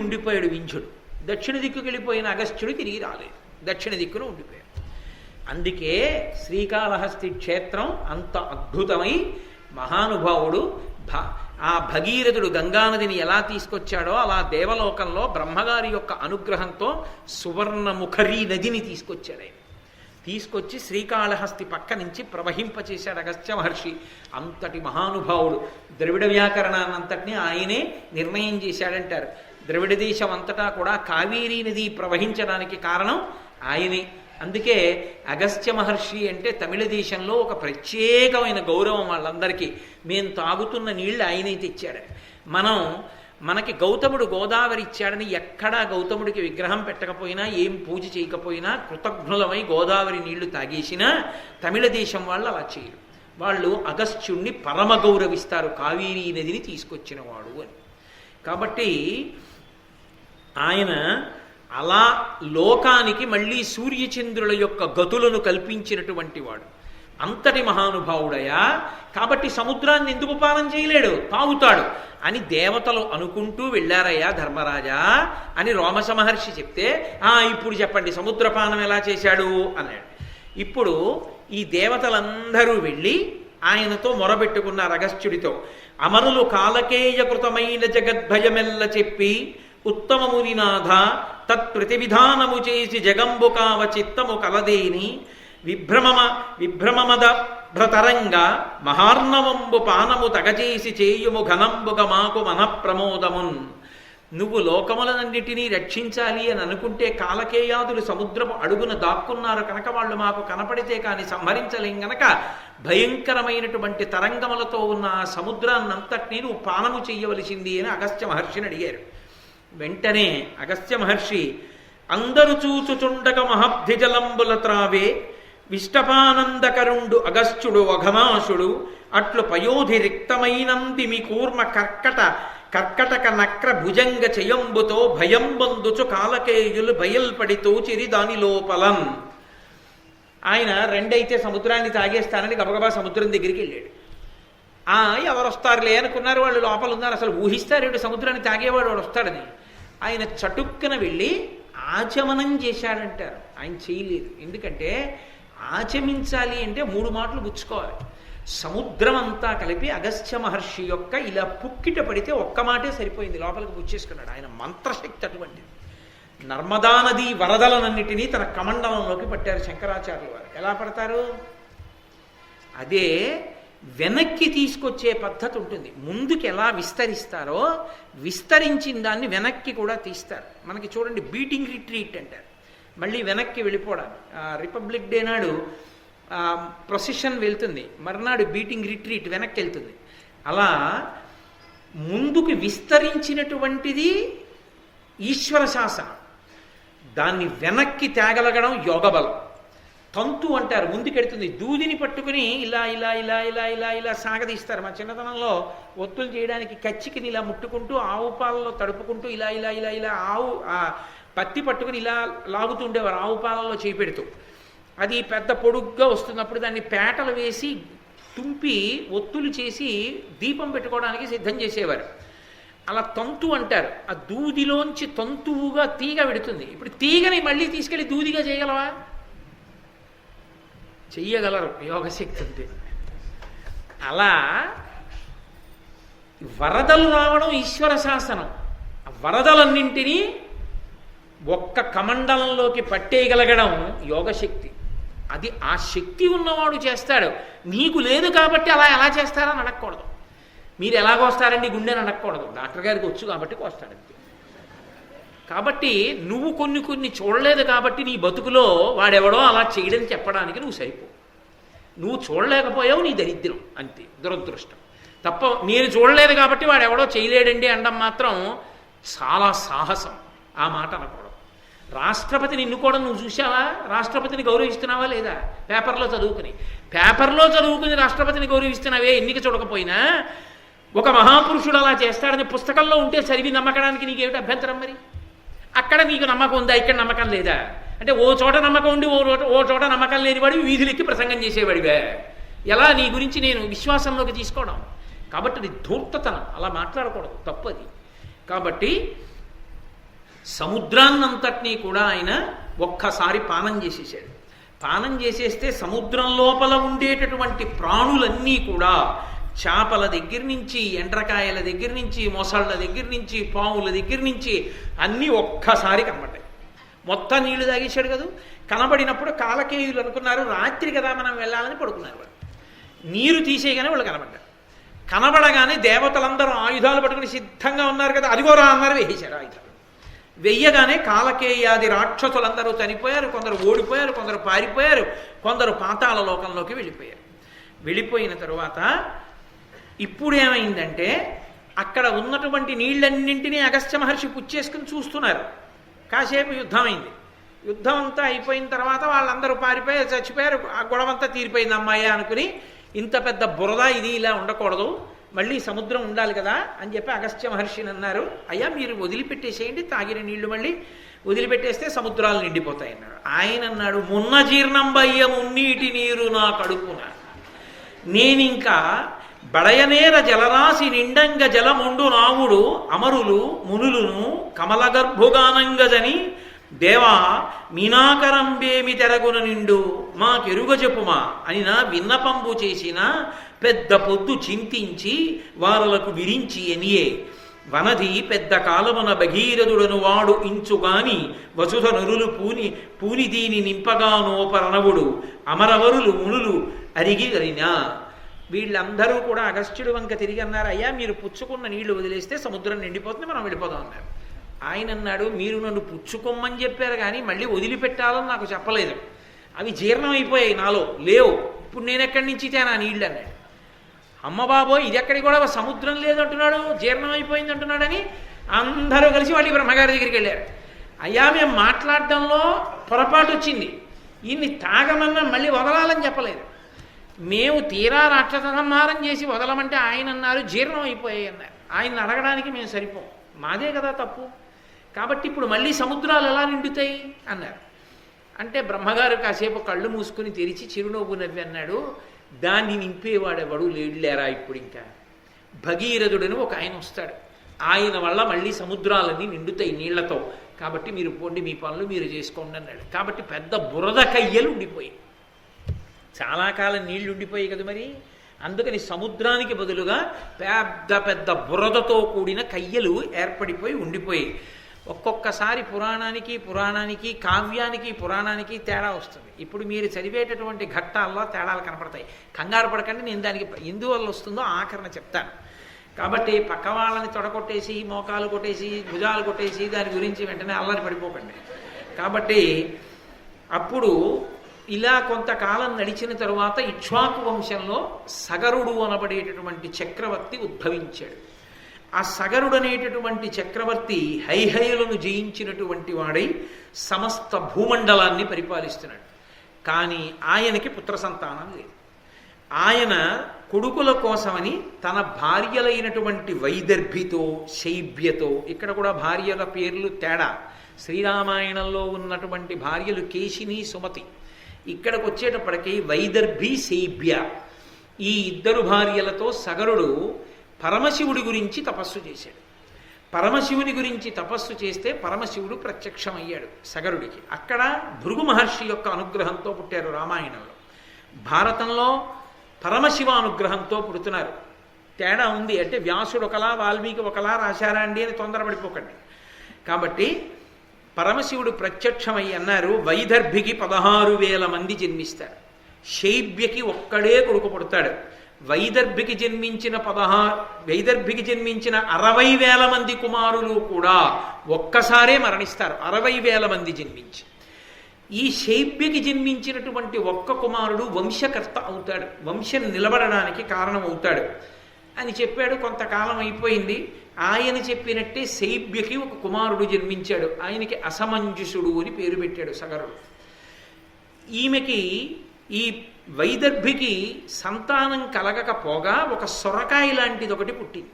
ఉండిపోయాడు వింధ్యుడు. దక్షిణ దిక్కుకి వెళ్ళిపోయిన అగస్త్యుడు తిరిగి రాలేదు, దక్షిణ దిక్కున ఉండిపోయాడు. అందుకే శ్రీకాళహస్తి క్షేత్రం అంత అద్భుతమై మహానుభావుడు ఆ భగీరథుడు గంగానదిని ఎలా తీసుకొచ్చాడో అలా దేవలోకంలో బ్రహ్మగారి యొక్క అనుగ్రహంతో సువర్ణముఖరీ నదిని తీసుకొచ్చాడు. ఆయన తీసుకొచ్చి శ్రీకాళహస్తి పక్క నుంచి ప్రవహింపచేశాడు అగస్త్య మహర్షి. అంతటి మహానుభావుడు. ద్రవిడ వ్యాకరణాన్నంతటినీ ఆయనే నిర్ణయం చేశాడంటారు. ద్రవిడ దేశం అంతటా కూడా కావేరీ నది ప్రవహించడానికి కారణం ఆయనే. అందుకే అగస్త్య మహర్షి అంటే తమిళ దేశంలో ఒక ప్రత్యేకమైన గౌరవం వాళ్ళందరికీ. మేము తాగుతున్న నీళ్లు ఆయనే తెచ్చాడు. మనకి గౌతముడు గోదావరి ఇచ్చాడని ఎక్కడా గౌతముడికి విగ్రహం పెట్టకపోయినా ఏం పూజ చేయకపోయినా కృతజ్ఞులమై గోదావరి నీళ్లు తాగేసినా తమిళ దేశం వాళ్ళు అలా చేయరు. వాళ్ళు అగస్త్యుణ్ణి పరమ గౌరవిస్తారు, కావేరీ నదిని తీసుకొచ్చిన వాడు అని. కాబట్టి ఆయన అలా లోకానికి మళ్ళీ సూర్యచంద్రుల యొక్క గతులను కల్పించినటువంటి వాడు. అంతటి మహానుభావుడయా. కాబట్టి సముద్రాన్ని ఎందుకు పానం చేయలేడు, తాగుతాడు అని దేవతలు అనుకుంటూ వెళ్ళారయ్యా ధర్మరాజా అని రోమశ మహర్షి చెప్తే, ఇప్పుడు చెప్పండి సముద్రపానం ఎలా చేశాడు అన్నాడు. ఇప్పుడు ఈ దేవతలందరూ వెళ్ళి ఆయనతో మొరబెట్టుకున్నారు అగస్త్యుడితో. అమరులు కాలకేయకృతమైన జగద్భయమెల్ల చెప్పి ఉత్తమమునినాథ తత్ప్రతివిధానము చేసి జగంబుకావ చిత్తము కలదేని విభ్రమమద భ్రతరంగ మహార్ణవంబు పానము తగచేసి చేయుము ఘనంబుగ మాకు మనఃప్రమోదమున్. నువ్వు లోకములనన్నిటినీ రక్షించాలి అని అనుకుంటే కాలకేయాదులు సముద్రపు అడుగున దాక్కున్నారు కనుక వాళ్ళు మాకు కనపడితే కానీ సంహరించలేం గనక భయంకరమైనటువంటి తరంగములతో ఉన్న ఆ సముద్రాన్నంతటినీ నువ్వు పానము చెయ్యవలసింది అని అగస్త్య మహర్షిని అడిగారు. వెంటనే అగస్త్య మహర్షి అందరు చూచుచుండక మహబ్ధిజలంబుల త్రావే విష్టపానందకరుండు అగస్త్యుడు అఘనాశుడు అట్లు పయోధి రిక్తమైనంది మీ కూర్మ కర్కటక నక్ర భుజంగ చయంబుతో భయం బందుచు కాలకేయులు బయల్పడితో చిరి దాని లోపలం. ఆయన రెండైతే సముద్రాన్ని తాగేస్తానని గబగబా సముద్రం దగ్గరికి వెళ్ళాడు. ఎవరు వస్తారులే అనుకున్నారు, వాళ్ళు లోపల ఉన్నారు. అసలు ఊహిస్తారేడు సముద్రాన్ని తాగేవాడు వాడు వస్తాడని. ఆయన చటుక్కన వెళ్ళి ఆచమనం చేశాడంటారు. ఆయన చేయలేదు. ఎందుకంటే ఆచమించాలి అంటే 3 మాటలు పుచ్చుకోవాలి. సముద్రం అంతా కలిపి అగస్త్య మహర్షి యొక్క ఇలా పుక్కిట పడితే ఒక్క మాటే సరిపోయింది, లోపలికి పుచ్చేసుకున్నాడు. ఆయన మంత్రశక్తి అటువంటిది. నర్మదా నది వరదలనన్నిటినీ తన కమండలంలోకి పట్టారు శంకరాచార్యుల వారు. ఎలా పడతారు? అదే వెనక్కి తీసుకొచ్చే పద్ధతి ఉంటుంది. ముందుకు ఎలా విస్తరిస్తారో విస్తరించిన దాన్ని వెనక్కి కూడా తీస్తారు. మనకి చూడండి బీటింగ్ రిట్రీట్ అంటారు. మళ్ళీ వెనక్కి వెళ్ళిపోవడం. రిపబ్లిక్ డే నాడు ప్రొసెషన్ వెళ్తుంది, మర్నాడు బీటింగ్ రిట్రీట్ వెనక్కి వెళ్తుంది. అలా ముందుకు విస్తరించినటువంటిది ఈశ్వర శాసనం. దాన్ని వెనక్కి తేగలగడం యోగబలం. తంతు అంటారు, ముందుకెడుతుంది. దూదిని పట్టుకుని ఇలా ఇలా ఇలా ఇలా ఇలా ఇలా సాగదీస్తారు. మా చిన్నతనంలో ఒత్తులు చేయడానికి కచ్చికిని ఇలా ముట్టుకుంటూ ఆవు పాలలో తడుపుకుంటూ ఇలా ఇలా ఇలా ఇలా పత్తి పట్టుకుని ఇలా లాగుతూ ఉండేవారు ఆవు పాలలో చేయి పెడుతూ. అది పెద్ద పొడుగ్గా వస్తున్నప్పుడు దాన్ని పేటలు వేసి తుంపి ఒత్తులు చేసి దీపం పెట్టుకోవడానికి సిద్ధం చేసేవారు. అలా తంతు అంటారు. ఆ దూదిలోంచి తంతువుగా తీగ పెడుతుంది. ఇప్పుడు తీగని మళ్ళీ తీసుకెళ్ళి దూదిగా చేయగలవా? చెయ్యగలరు, యోగశక్తి ఉంది. అలా వరదలు రావడం ఈశ్వర శాసనం. ఆ వరదలన్నింటినీ ఒక్క కమండలంలోకి పట్టేయగలగడం యోగశక్తి. అది ఆ శక్తి ఉన్నవాడు చేస్తాడు. నీకు లేదు కాబట్టి అలా ఎలా చేస్తారని అడగకూడదు. మీరు ఎలాగోస్తారండి గుండెని అడగకూడదు. డాక్టర్ గారికి వచ్చు కాబట్టి కోస్తాడు. కాబట్టి నువ్వు కొన్ని చూడలేదు కాబట్టి నీ బతుకులో వాడెవడో అలా చేయడని చెప్పడానికి నువ్వు సరిపో. నువ్వు చూడలేకపోయావు, నీ దరిద్రం అంతే, దురదృష్టం తప్ప. నేను చూడలేదు కాబట్టి వాడెవడో చేయలేడండి అనడం మాత్రం చాలా సాహసం. ఆ మాట అనకూడదు. రాష్ట్రపతిని ఎన్నుకోవడం నువ్వు చూసావా? రాష్ట్రపతిని గౌరవిస్తున్నావా లేదా? పేపర్లో చదువుకుని రాష్ట్రపతిని గౌరవిస్తున్నావే. ఎన్నిక చూడకపోయినా ఒక మహాపురుషుడు అలా చేస్తాడని పుస్తకంలో ఉంటే చదివి నమ్మకడానికి నీకేమిటి అభ్యంతరం? మరి అక్కడ నీకు నమ్మకం ఉందా, ఇక్కడ నమ్మకం లేదా? అంటే ఓ చోట నమ్మకం ఉండి ఓ చోట నమ్మకం లేనివాడివి వీధులెక్కి ప్రసంగం చేసేవాడివే. ఎలా నీ గురించి నేను విశ్వాసంలోకి తీసుకోవడం? కాబట్టి అది ధూర్తతనం, అలా మాట్లాడకూడదు, తప్పది. కాబట్టి సముద్రాన్నంతటినీ కూడా ఆయన ఒక్కసారి పానం చేసేసాడు. పానం చేసేస్తే సముద్రం లోపల ఉండేటటువంటి ప్రాణులన్నీ కూడా చేపల దగ్గర నుంచి, ఎండ్రకాయల దగ్గర నుంచి, మొసళ్ళ దగ్గర నుంచి, పాముల దగ్గర నుంచి అన్నీ ఒక్కసారి కనబడ్డాయి. మొత్తం నీళ్లు తాగేశాడు కదా. కనబడినప్పుడు కాలకేయులు అనుకున్నారు రాత్రి కదా మనం వెళ్ళాలని పడుకున్నారు. వాళ్ళు నీరు తీసేయగానే వాళ్ళు కనబడ్డారు. కనబడగానే దేవతలందరూ ఆయుధాలు పట్టుకుని సిద్ధంగా ఉన్నారు కదా, అదిగోరా అన్నారు, వేసేశారు ఆయుధాలు. వెయ్యగానే కాలకేయాది రాక్షసులందరూ చనిపోయారు, కొందరు ఓడిపోయారు, కొందరు పారిపోయారు, కొందరు పాతాళ లోకంలోకి వెళ్ళిపోయారు. వెళ్ళిపోయిన తరువాత ఇప్పుడు ఏమైందంటే అక్కడ ఉన్నటువంటి నీళ్ళన్నింటినీ అగస్త్య మహర్షి పుచ్చేసుకుని చూస్తున్నారు. కాసేపు యుద్ధం అయింది. యుద్ధం అంతా అయిపోయిన తర్వాత వాళ్ళందరూ పారిపోయారు, చచ్చిపోయారు. ఆ గొడవంతా తీరిపోయింది అమ్మాయి అనుకుని, ఇంత పెద్ద బురద ఇది ఇలా ఉండకూడదు, మళ్ళీ సముద్రం ఉండాలి కదా అని చెప్పి అగస్త్య మహర్షిని అన్నారు, అయ్యా మీరు వదిలిపెట్టేసేయండి, తాగిన నీళ్లు మళ్ళీ వదిలిపెట్టేస్తే సముద్రాలు నిండిపోతాయి అన్నాడు. ఆయన అన్నాడు, మున్న జీర్ణంబయ్య మున్నీటి నీరు నా కడుపున, నేనింకా బడయనేర జలరాశి నిండంగ జలముండు నావుడు అమరులు మునులును కమలగర్భుగానంగజని దేవా మీనాకరంబేమి తెరగున నిండు మాకెరుగ చెప్పుమా అని నా విన్నపంబు చేసిన పెద్ద పొద్దు చింతించి వారలకు విరించి ఎనియే వనది పెద్ద కాలమున భగీరథుడను వాడు ఇంచుగాని వసుధ నురులు పూని దీని నింపగా నోపరణవుడు అమరవరులు మునులు అరిగిరినా. వీళ్ళందరూ కూడా అగస్త్యుడు వంక తిరిగి అన్నారు, అయ్యా మీరు పుచ్చుకున్న నీళ్లు వదిలేస్తే సముద్రం నిండిపోతుంది, మనం వెళ్ళిపోదాం అన్నారు. ఆయన అన్నాడు, మీరు నన్ను పుచ్చుకోమని చెప్పారు కానీ మళ్ళీ వదిలిపెట్టాలని నాకు చెప్పలేదు, అవి జీర్ణం అయిపోయాయి నాలో లేవు, ఇప్పుడు నేను ఎక్కడి నుంచి తేనా నీళ్ళు అన్నాడు. అమ్మ బాబోయ్ ఇది ఎక్కడికి కూడా సముద్రం లేదంటున్నాడు, జీర్ణం అయిపోయింది అంటున్నాడని అందరూ కలిసి వాళ్ళు బ్రహ్మగారి దగ్గరికి వెళ్ళారు. అయ్యా మేము మాట్లాడడంలో పొరపాటు వచ్చింది, ఇన్ని తాగమన్నా మళ్ళీ వదలాలని చెప్పలేదు, మేము తీరా రాక్షస సంహారం చేసి వదలమంటే ఆయన అన్నారు జీర్ణం అయిపోయాయి అన్నారు. ఆయన్ని అడగడానికి మేము సరిపోం, మాదే కదా తప్పు, కాబట్టి ఇప్పుడు మళ్ళీ సముద్రాలు ఎలా నిండుతాయి అన్నారు. అంటే బ్రహ్మగారు కాసేపు కళ్ళు మూసుకుని తెరిచి చిరునవ్వు నవ్వి అన్నాడు, దాన్ని నింపేవాడెవడు లేడులేరా, ఇప్పుడు ఇంకా భగీరథుడని ఒక ఆయన వస్తాడు, ఆయన వల్ల మళ్ళీ సముద్రాలన్నీ నిండుతాయి నీళ్లతో, కాబట్టి మీరు పోండి మీ పనులు మీరు చేసుకోండి అన్నాడు. కాబట్టి పెద్ద బురద కయ్యలు ఉండిపోయాయి, చాలా కాలం నీళ్లు ఉండిపోయాయి కదా మరి, అందుకని సముద్రానికి బదులుగా పెద్ద పెద్ద బురదతో కూడిన కయ్యలు ఏర్పడిపోయి ఉండిపోయి. ఒక్కొక్కసారి పురాణానికి కావ్యానికి పురాణానికి తేడా వస్తుంది. ఇప్పుడు మీరు చదివేటటువంటి ఘట్టాల్లో తేడాలు కనపడతాయి, కంగారు పడకండి, నేను దానికి ఎందువల్ల వస్తుందో ఆఖరణ చెప్తాను. కాబట్టి పక్క వాళ్ళని తొడగొట్టేసి మోకాలు కొట్టేసి భుజాలు కొట్టేసి దాని గురించి వెంటనే అల్లరి పడిపోకండి. కాబట్టి అప్పుడు ఇలా కొంతకాలం నడిచిన తరువాత ఇక్ష్వాకు వంశంలో సగరుడు అనబడేటటువంటి చక్రవర్తి ఉద్భవించాడు. ఆ సగరుడు అనేటటువంటి చక్రవర్తి హైహయులను జయించినటువంటి వాడై సమస్త భూమండలాన్ని పరిపాలిస్తున్నాడు. కానీ ఆయనకి పుత్ర సంతానం లేదు. ఆయన కొడుకుల కోసమని తన భార్యలైనటువంటి వైదర్భితో శైబ్యతో, ఇక్కడ కూడా భార్యల పేర్లు తేడా, శ్రీరామాయణంలో ఉన్నటువంటి భార్యలు కేశిని సుమతి, ఇక్కడికి వచ్చేటప్పటికి వైదర్భి శైబ్య, ఈ ఇద్దరు భార్యలతో సగరుడు పరమశివుడి గురించి తపస్సు చేశాడు. పరమశివుని గురించి తపస్సు చేస్తే పరమశివుడు ప్రత్యక్షమయ్యాడు సగరుడికి. అక్కడ భృగు మహర్షి యొక్క అనుగ్రహంతో పుట్టారు రామాయణంలో. భారతంలో పరమశివ అనుగ్రహంతో పుడుతున్నారు. తేడా ఉంది, అంటే వ్యాసుడు ఒకలా వాల్మీకి ఒకలా రాశారా అండి అని తొందరపడిపోకండి. కాబట్టి పరమశివుడు ప్రత్యక్షమై అన్నారు, వైదర్భికి 16,000 మంది జన్మిస్తారు, శైబ్యకి ఒక్కడే కొడుకు పుడతాడు. వైదర్భికి జన్మించిన 60,000 మంది కుమారులు కూడా ఒక్కసారే మరణిస్తారు, 60,000 మంది జన్మించి. ఈ శైబ్యకి జన్మించినటువంటి ఒక్క కుమారుడు వంశకర్త అవుతాడు, వంశం నిలబడడానికి కారణం అవుతాడు అని చెప్పాడు. కొంతకాలం అయిపోయింది, ఆయన చెప్పినట్టే శైబ్యకి ఒక కుమారుడు జన్మించాడు, ఆయనకి అసమంజసుడు అని పేరు పెట్టాడు సగరుడు. ఈమెకి ఈ వైదర్భికి సంతానం కలగకపోగా ఒక సొరకాయ లాంటిది ఒకటి పుట్టింది.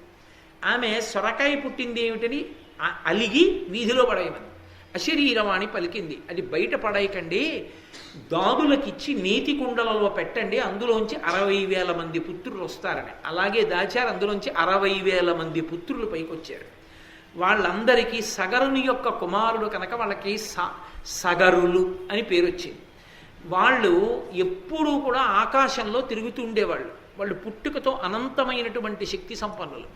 ఆమె సొరకాయ పుట్టింది ఏమిటని అలిగి వీధిలో పడేయమని అశరీరవాణి పలికింది, అది బయట పడేయకండి, దాదులకిచ్చి నేతి కుండలలో పెట్టండి, అందులోంచి 60,000 మంది పుత్రులు వస్తారని. అలాగే దాచారు, అందులోంచి 60,000 మంది పుత్రులు పైకొచ్చారు. వాళ్ళందరికీ సగరుని యొక్క కుమారుడు కనుక వాళ్ళకి సగరులు అని పేరు వచ్చింది. వాళ్ళు ఎప్పుడూ కూడా ఆకాశంలో తిరుగుతూ ఉండేవాళ్ళు. వాళ్ళు పుట్టుకతో అనంతమైనటువంటి శక్తి సంపన్నులు.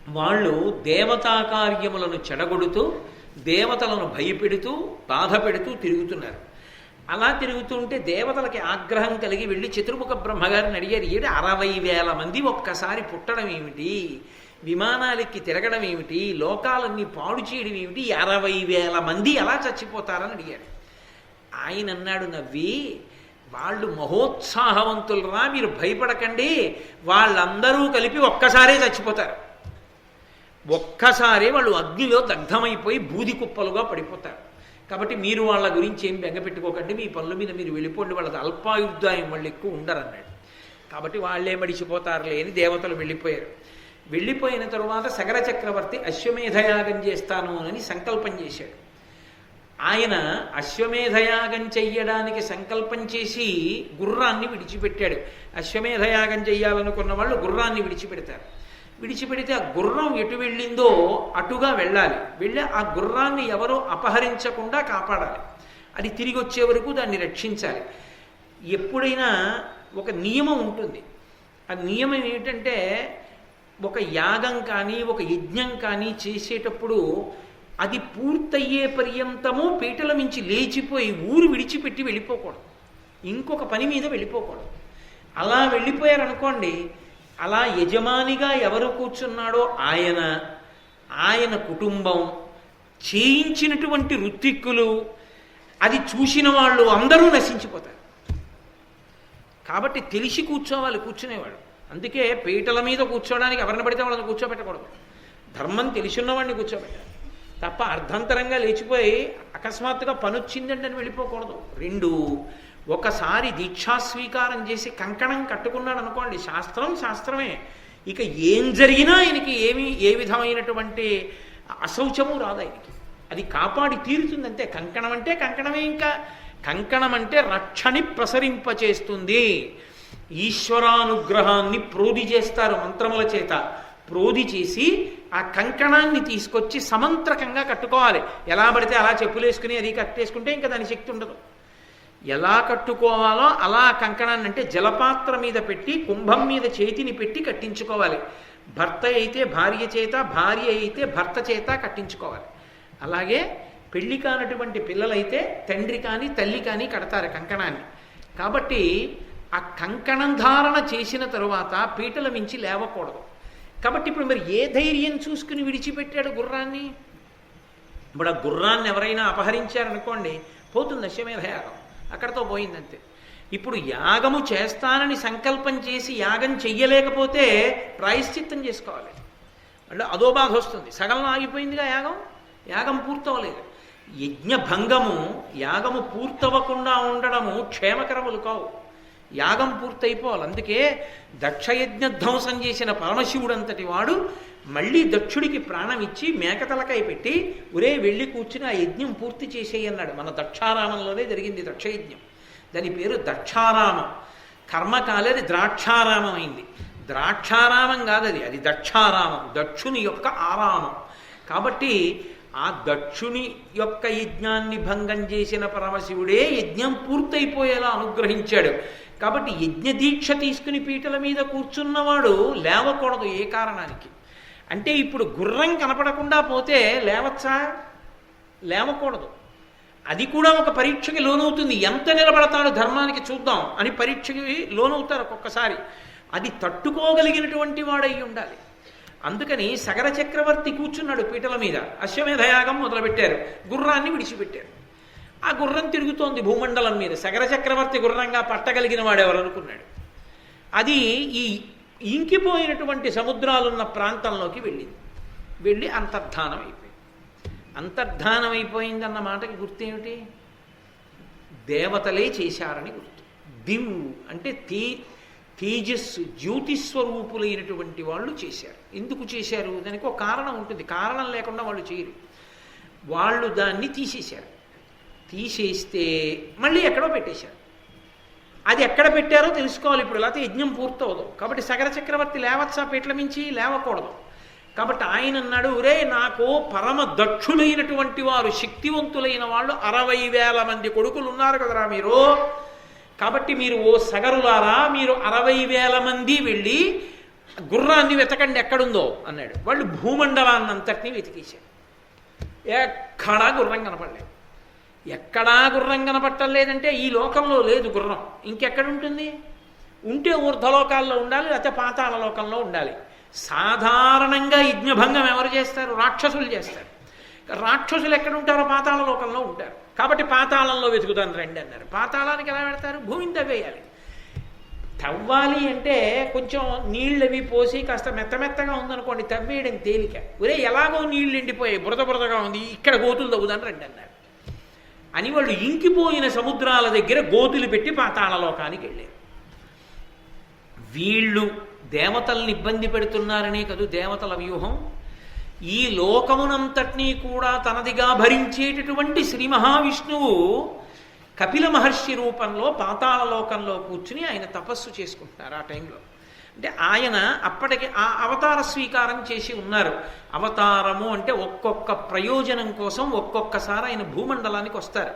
వాళ్ళు దేవతా కార్యములను చెడగొడుతూ దేవతలను భయపెడుతూ బాధ పెడుతూ తిరుగుతున్నారు. అలా తిరుగుతుంటే దేవతలకి ఆగ్రహం కలిగి వెళ్ళి చతుర్ముఖ బ్రహ్మగారిని అడిగారు, 60,000 మంది ఒక్కసారి పుట్టడం ఏమిటి, విమానాలెక్కి తిరగడం ఏమిటి, లోకాలన్నీ పాడు చేయడం ఏమిటి, 60,000 మంది ఎలా చచ్చిపోతారని అడిగారు. ఆయన అన్నాడు నవ్వి, వాళ్ళు మహోత్సాహవంతులరా, మీరు భయపడకండి, వాళ్ళందరూ కలిపి ఒక్కసారే చచ్చిపోతారు. ఒక్కసారే వాళ్ళు అగ్నిలో దగ్ధమైపోయి బూది కుప్పలుగా పడిపోతారు. కాబట్టి మీరు వాళ్ళ గురించి ఏం బెంగపెట్టుకోకండి, మీ పనుల మీద మీరు వెళ్ళిపోండి, వాళ్ళది అల్పాయుద్ధాయం వాళ్ళు ఎక్కువ ఉండరన్నాడు. కాబట్టి వాళ్ళే మడిచిపోతారులే అని దేవతలు వెళ్ళిపోయారు. వెళ్ళిపోయిన తరువాత సగర చక్రవర్తి అశ్వమేధయాగం చేస్తాను అని సంకల్పం చేశాడు. ఆయన అశ్వమేధయాగం చెయ్యడానికి సంకల్పం చేసి గుర్రాన్ని విడిచిపెట్టాడు. అశ్వమేధయాగం చెయ్యాలనుకున్న వాళ్ళు గుర్రాన్ని విడిచిపెడతారు. విడిచిపెడితే ఆ గుర్రం ఎటు వెళ్ళిందో అటుగా వెళ్ళాలి. వెళ్ళి ఆ గుర్రాన్ని ఎవరో అపహరించకుండా కాపాడాలి. అది తిరిగి వచ్చే వరకు దాన్ని రక్షించాలి. ఎప్పుడైనా ఒక నియమం ఉంటుంది. ఆ నియమం ఏమిటంటే, ఒక యాగం కానీ ఒక యజ్ఞం కానీ చేసేటప్పుడు అది పూర్తయ్యే పర్యంతము పీటల మించి లేచిపోయి ఊరు విడిచిపెట్టి వెళ్ళిపోకూడదు, ఇంకొక పని మీద వెళ్ళిపోకూడదు. అలా వెళ్ళిపోయారనుకోండి, అలా యజమానిగా ఎవరు కూర్చున్నాడో ఆయన కుటుంబం, చేయించినటువంటి ఋత్విక్కులు, అది చూసిన వాళ్ళు అందరూ నశించిపోతారు. కాబట్టి తెలిసి కూర్చోవాలి కూర్చునేవాడు. అందుకే పీటల మీద కూర్చోవడానికి ఎవరిని పడితే వాళ్ళని కూర్చోబెట్టకూడదు. ధర్మం తెలిసిన్నవాడిని కూర్చోబెట్టాలి తప్ప అర్ధంతరంగా లేచిపోయి అకస్మాత్తుగా పనొచ్చిందంటే అని వెళ్ళిపోకూడదు. 2, ఒకసారి దీక్షా స్వీకారం చేసి కంకణం కట్టుకున్నాడు అనుకోండి, శాస్త్రమే. ఇక ఏం జరిగినా ఆయనకి ఏ విధమైనటువంటి అశౌచము రాదు ఆయనకి. అది కాపాడి తీరుతుందంతే. కంకణం అంటే కంకణమే. ఇంకా కంకణం అంటే రక్షణి ప్రసరింపచేస్తుంది. ఈశ్వరానుగ్రహాన్ని ప్రోధి చేస్తారు మంత్రముల చేత. ప్రోధి చేసి ఆ కంకణాన్ని తీసుకొచ్చి సమంత్రకంగా కట్టుకోవాలి. ఎలా పడితే అలా చెప్పులేసుకుని అది కట్టేసుకుంటే ఇంకా దాని శక్తి ఉండదు. ఎలా కట్టుకోవాలో అలా కంకణాన్ని, అంటే జలపాత్ర మీద పెట్టి కుంభం మీద చేతిని పెట్టి కట్టించుకోవాలి. భర్త అయితే భార్య చేత, భార్య అయితే భర్త చేత కట్టించుకోవాలి. అలాగే పెళ్లి కానటువంటి పిల్లలైతే తండ్రి కానీ తల్లి కానీ కడతారు కంకణాన్ని. కాబట్టి ఆ కంకణం ధారణ చేసిన తరువాత పీటల మించి లేవకూడదు. కాబట్టి ఇప్పుడు మరి ఏ ధైర్యం చూసుకుని విడిచిపెట్టాడు గుర్రాన్ని? ఇప్పుడు ఆ గుర్రాన్ని ఎవరైనా అపహరించారనుకోండి, పోతుంది అశ్వమేధయాగం, అక్కడతో పోయిందంతే. ఇప్పుడు యాగము చేస్తానని సంకల్పం చేసి యాగం చెయ్యలేకపోతే ప్రాయశ్చిత్తం చేసుకోవాలి. అంటే అదో బాధ వస్తుంది. సగం ఆగిపోయిందిగా యాగం పూర్తవలేదు. యజ్ఞభంగము, యాగము పూర్తవకుండా ఉండడము క్షేమకరములు కావు. యాగం పూర్తయిపోవాలి. అందుకే దక్షయజ్ఞ ధ్వంసం చేసిన పరమశివుడంతటి వాడు మళ్ళీ దక్షుడికి ప్రాణం ఇచ్చి మేకతలకాయ పెట్టి, ఒరే వెళ్ళి కూర్చుని ఆ యజ్ఞం పూర్తి చేసేయి అన్నాడు. మన దక్షారామంలోనే జరిగింది దక్షయజ్ఞం. దాని పేరు దక్షారామం. కర్మకాలది ద్రాక్షారామం అయింది. ద్రాక్షారామం కాదది, అది దక్షారామం, దక్షుని యొక్క ఆరామం. కాబట్టి ఆ దక్షుని యొక్క యజ్ఞాన్ని భంగం చేసిన పరమశివుడే యజ్ఞం పూర్తయిపోయేలా అనుగ్రహించాడు. కాబట్టి యజ్ఞ దీక్ష తీసుకుని పీటల మీద కూర్చున్నవాడు లేవకూడదు ఏ కారణానికి. అంటే ఇప్పుడు గుర్రం కనపడకుండా పోతే లేవచ్చా? లేవకూడదు. అది కూడా ఒక పరీక్షకి లోనవుతుంది. ఎంత నిలబడతాడు ధర్మానికి చూద్దాం అని పరీక్షకి లోనవుతారు ఒక్కొక్కసారి. అది తట్టుకోగలిగినటువంటి వాడై ఉండాలి. అందుకని సగర చక్రవర్తి కూర్చున్నాడు పీటల మీద. అశ్వమేధయాగం మొదలుపెట్టారు. గుర్రాన్ని విడిచిపెట్టారు. ఆ గుర్రం తిరుగుతోంది భూమండలం మీద. సగర చక్రవర్తి గుర్రంగా పట్టగలిగిన వాడెవరు అనుకున్నాడు. అది ఈ ఇంకిపోయినటువంటి సముద్రాలున్న ప్రాంతంలోకి వెళ్ళి అంతర్ధానం అయిపోయింది. అంతర్ధానం అయిపోయిందన్న మాటకి గుర్తేమిటి? దేవతలే చేశారని గుర్తు. దివ్ అంటే తేజస్సు, జ్యోతిస్వరూపులైనటువంటి వాళ్ళు చేశారు. ఎందుకు చేశారు? దానికి ఒక కారణం ఉంటుంది. కారణం లేకుండా వాళ్ళు చేయరు. వాళ్ళు దాన్ని తీసేశారు. తీసేస్తే మళ్ళీ ఎక్కడో పెట్టేశారు. అది ఎక్కడ పెట్టారో తెలుసుకోవాలి ఇప్పుడు, లేకపోతే యజ్ఞం పూర్తవదు. కాబట్టి సగర చక్రవర్తి లేవచ్చా పీటల మించి? లేవకూడదు. కాబట్టి ఆయన అన్నాడు, ఒరే నాకు పరమ దక్షులైనటువంటి వారు, శక్తివంతులైన వాళ్ళు 60,000 మంది కొడుకులు ఉన్నారు కదరా మీరు. కాబట్టి మీరు ఓ సగరులారా, మీరు 60,000 మంది వెళ్ళి గుర్రాన్ని వెతకండి ఎక్కడుందో అన్నాడు. వాళ్ళు భూమండలాన్నంతటినీ వెతికేశారు. ఎక్కడా గుర్రం కనపడలేదు. ఎక్కడా గుర్రం కనపట్టలేదంటే ఈ లోకంలో లేదు గుర్రం. ఇంకెక్కడుంటుంది? ఉంటే ఊర్ధ్వలోకాల్లో ఉండాలి, లేకపోతే పాతాళ లోకంలో ఉండాలి. సాధారణంగా యజ్ఞభంగం ఎవరు చేస్తారు? రాక్షసులు చేస్తారు. రాక్షసులు ఎక్కడ ఉంటారో పాతాళ లోకంలో ఉంటారు. కాబట్టి పాతాళంలో వెతుకుతాను రండి అన్నారు. పాతాళానికి ఎలా పెడతారు? భూమిని తవ్వేయాలి. తవ్వాలి అంటే కొంచెం నీళ్ళవి పోసి కాస్త మెత్తమెత్తగా ఉందనుకోండి, తవ్వేయడం తేలిక. ఒరే ఎలాగో నీళ్ళు ఎండిపోయాయి, బురదగా ఉంది, ఇక్కడ గోతులు తవ్వుదాని రండి అన్నారు. అని వాళ్ళు ఇంకిపోయిన సముద్రాల దగ్గర గోతులు పెట్టి పాతాళలోకానికి వెళ్ళారు. వీళ్ళు దేవతల్ని ఇబ్బంది పెడుతున్నారనే కదూ దేవతల వ్యూహం. ఈ లోకమునంతటినీ కూడా తనదిగా భరించేటటువంటి శ్రీ మహావిష్ణువు కపిల మహర్షి రూపంలో పాతాళలోకంలో కూర్చుని ఆయన తపస్సు చేసుకుంటున్నారు ఆ టైంలో. అంటే ఆయన అప్పటికి ఆ అవతార స్వీకారం చేసి ఉన్నారు. అవతారము అంటే ఒక్కొక్క ప్రయోజనం కోసం ఒక్కొక్కసారి ఆయన భూమండలానికి వస్తారు.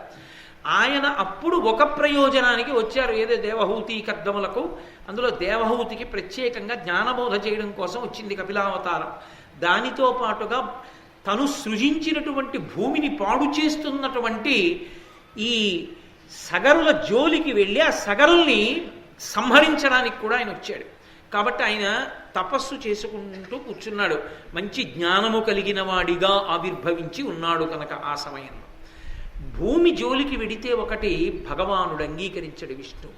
ఆయన అప్పుడు ఒక ప్రయోజనానికి వచ్చారు, ఏదో దేవహూతి కర్దములకు. అందులో దేవహూతికి ప్రత్యేకంగా జ్ఞానబోధ చేయడం కోసం వచ్చింది కపిలావతారం. దానితో పాటుగా తను సృజించినటువంటి భూమిని పాడు చేస్తున్నటువంటి ఈ సగరుల జోలికి వెళ్ళి ఆ సగరుల్ని సంహరించడానికి కూడా ఆయన వచ్చాడు. కాబట్టి ఆయన తపస్సు చేసుకుంటూ కూర్చున్నాడు. మంచి జ్ఞానము కలిగిన వాడిగా ఆవిర్భవించి ఉన్నాడు కనుక ఆ సమయంలో. భూమి జోలికి వెడితే ఒకటి భగవానుడు అంగీకరించడు విష్ణు.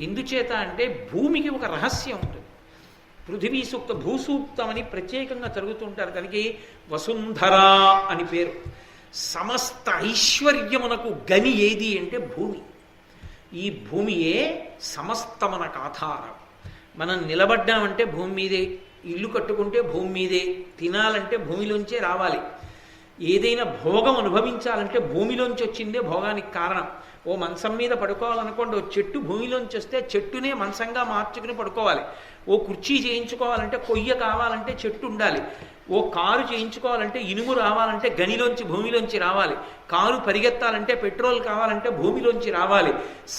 ఎందుచేత అంటే భూమికి ఒక రహస్యం ఉంటుంది. పృథివీ సూక్త భూసూక్తం అని ప్రత్యేకంగా జరుగుతుంటారు. దానికి వసుంధర అని పేరు. సమస్త ఐశ్వర్యమునకు గని ఏది అంటే భూమి. ఈ భూమియే సమస్తమునకు ఆధారం. మనం నిలబడ్డామంటే భూమి మీదే, ఇల్లు కట్టుకుంటే భూమి మీదే, తినాలంటే భూమిలోంచే రావాలి, ఏదైనా భోగం అనుభవించాలంటే భూమిలోంచి వచ్చిందే భోగానికి కారణం. ఓ మంచం మీద పడుకోవాలనుకోండి, ఓ చెట్టు భూమిలోంచి వస్తే చెట్టునే మంచంగా మార్చుకుని పడుకోవాలి. ఓ కుర్చీ చేయించుకోవాలంటే కొయ్య కావాలంటే చెట్టు ఉండాలి. ఓ కారు చేయించుకోవాలంటే ఇనుము రావాలంటే గనిలోంచి భూమిలోంచి రావాలి. కారు పరిగెత్తాలంటే పెట్రోల్ కావాలంటే భూమిలోంచి రావాలి.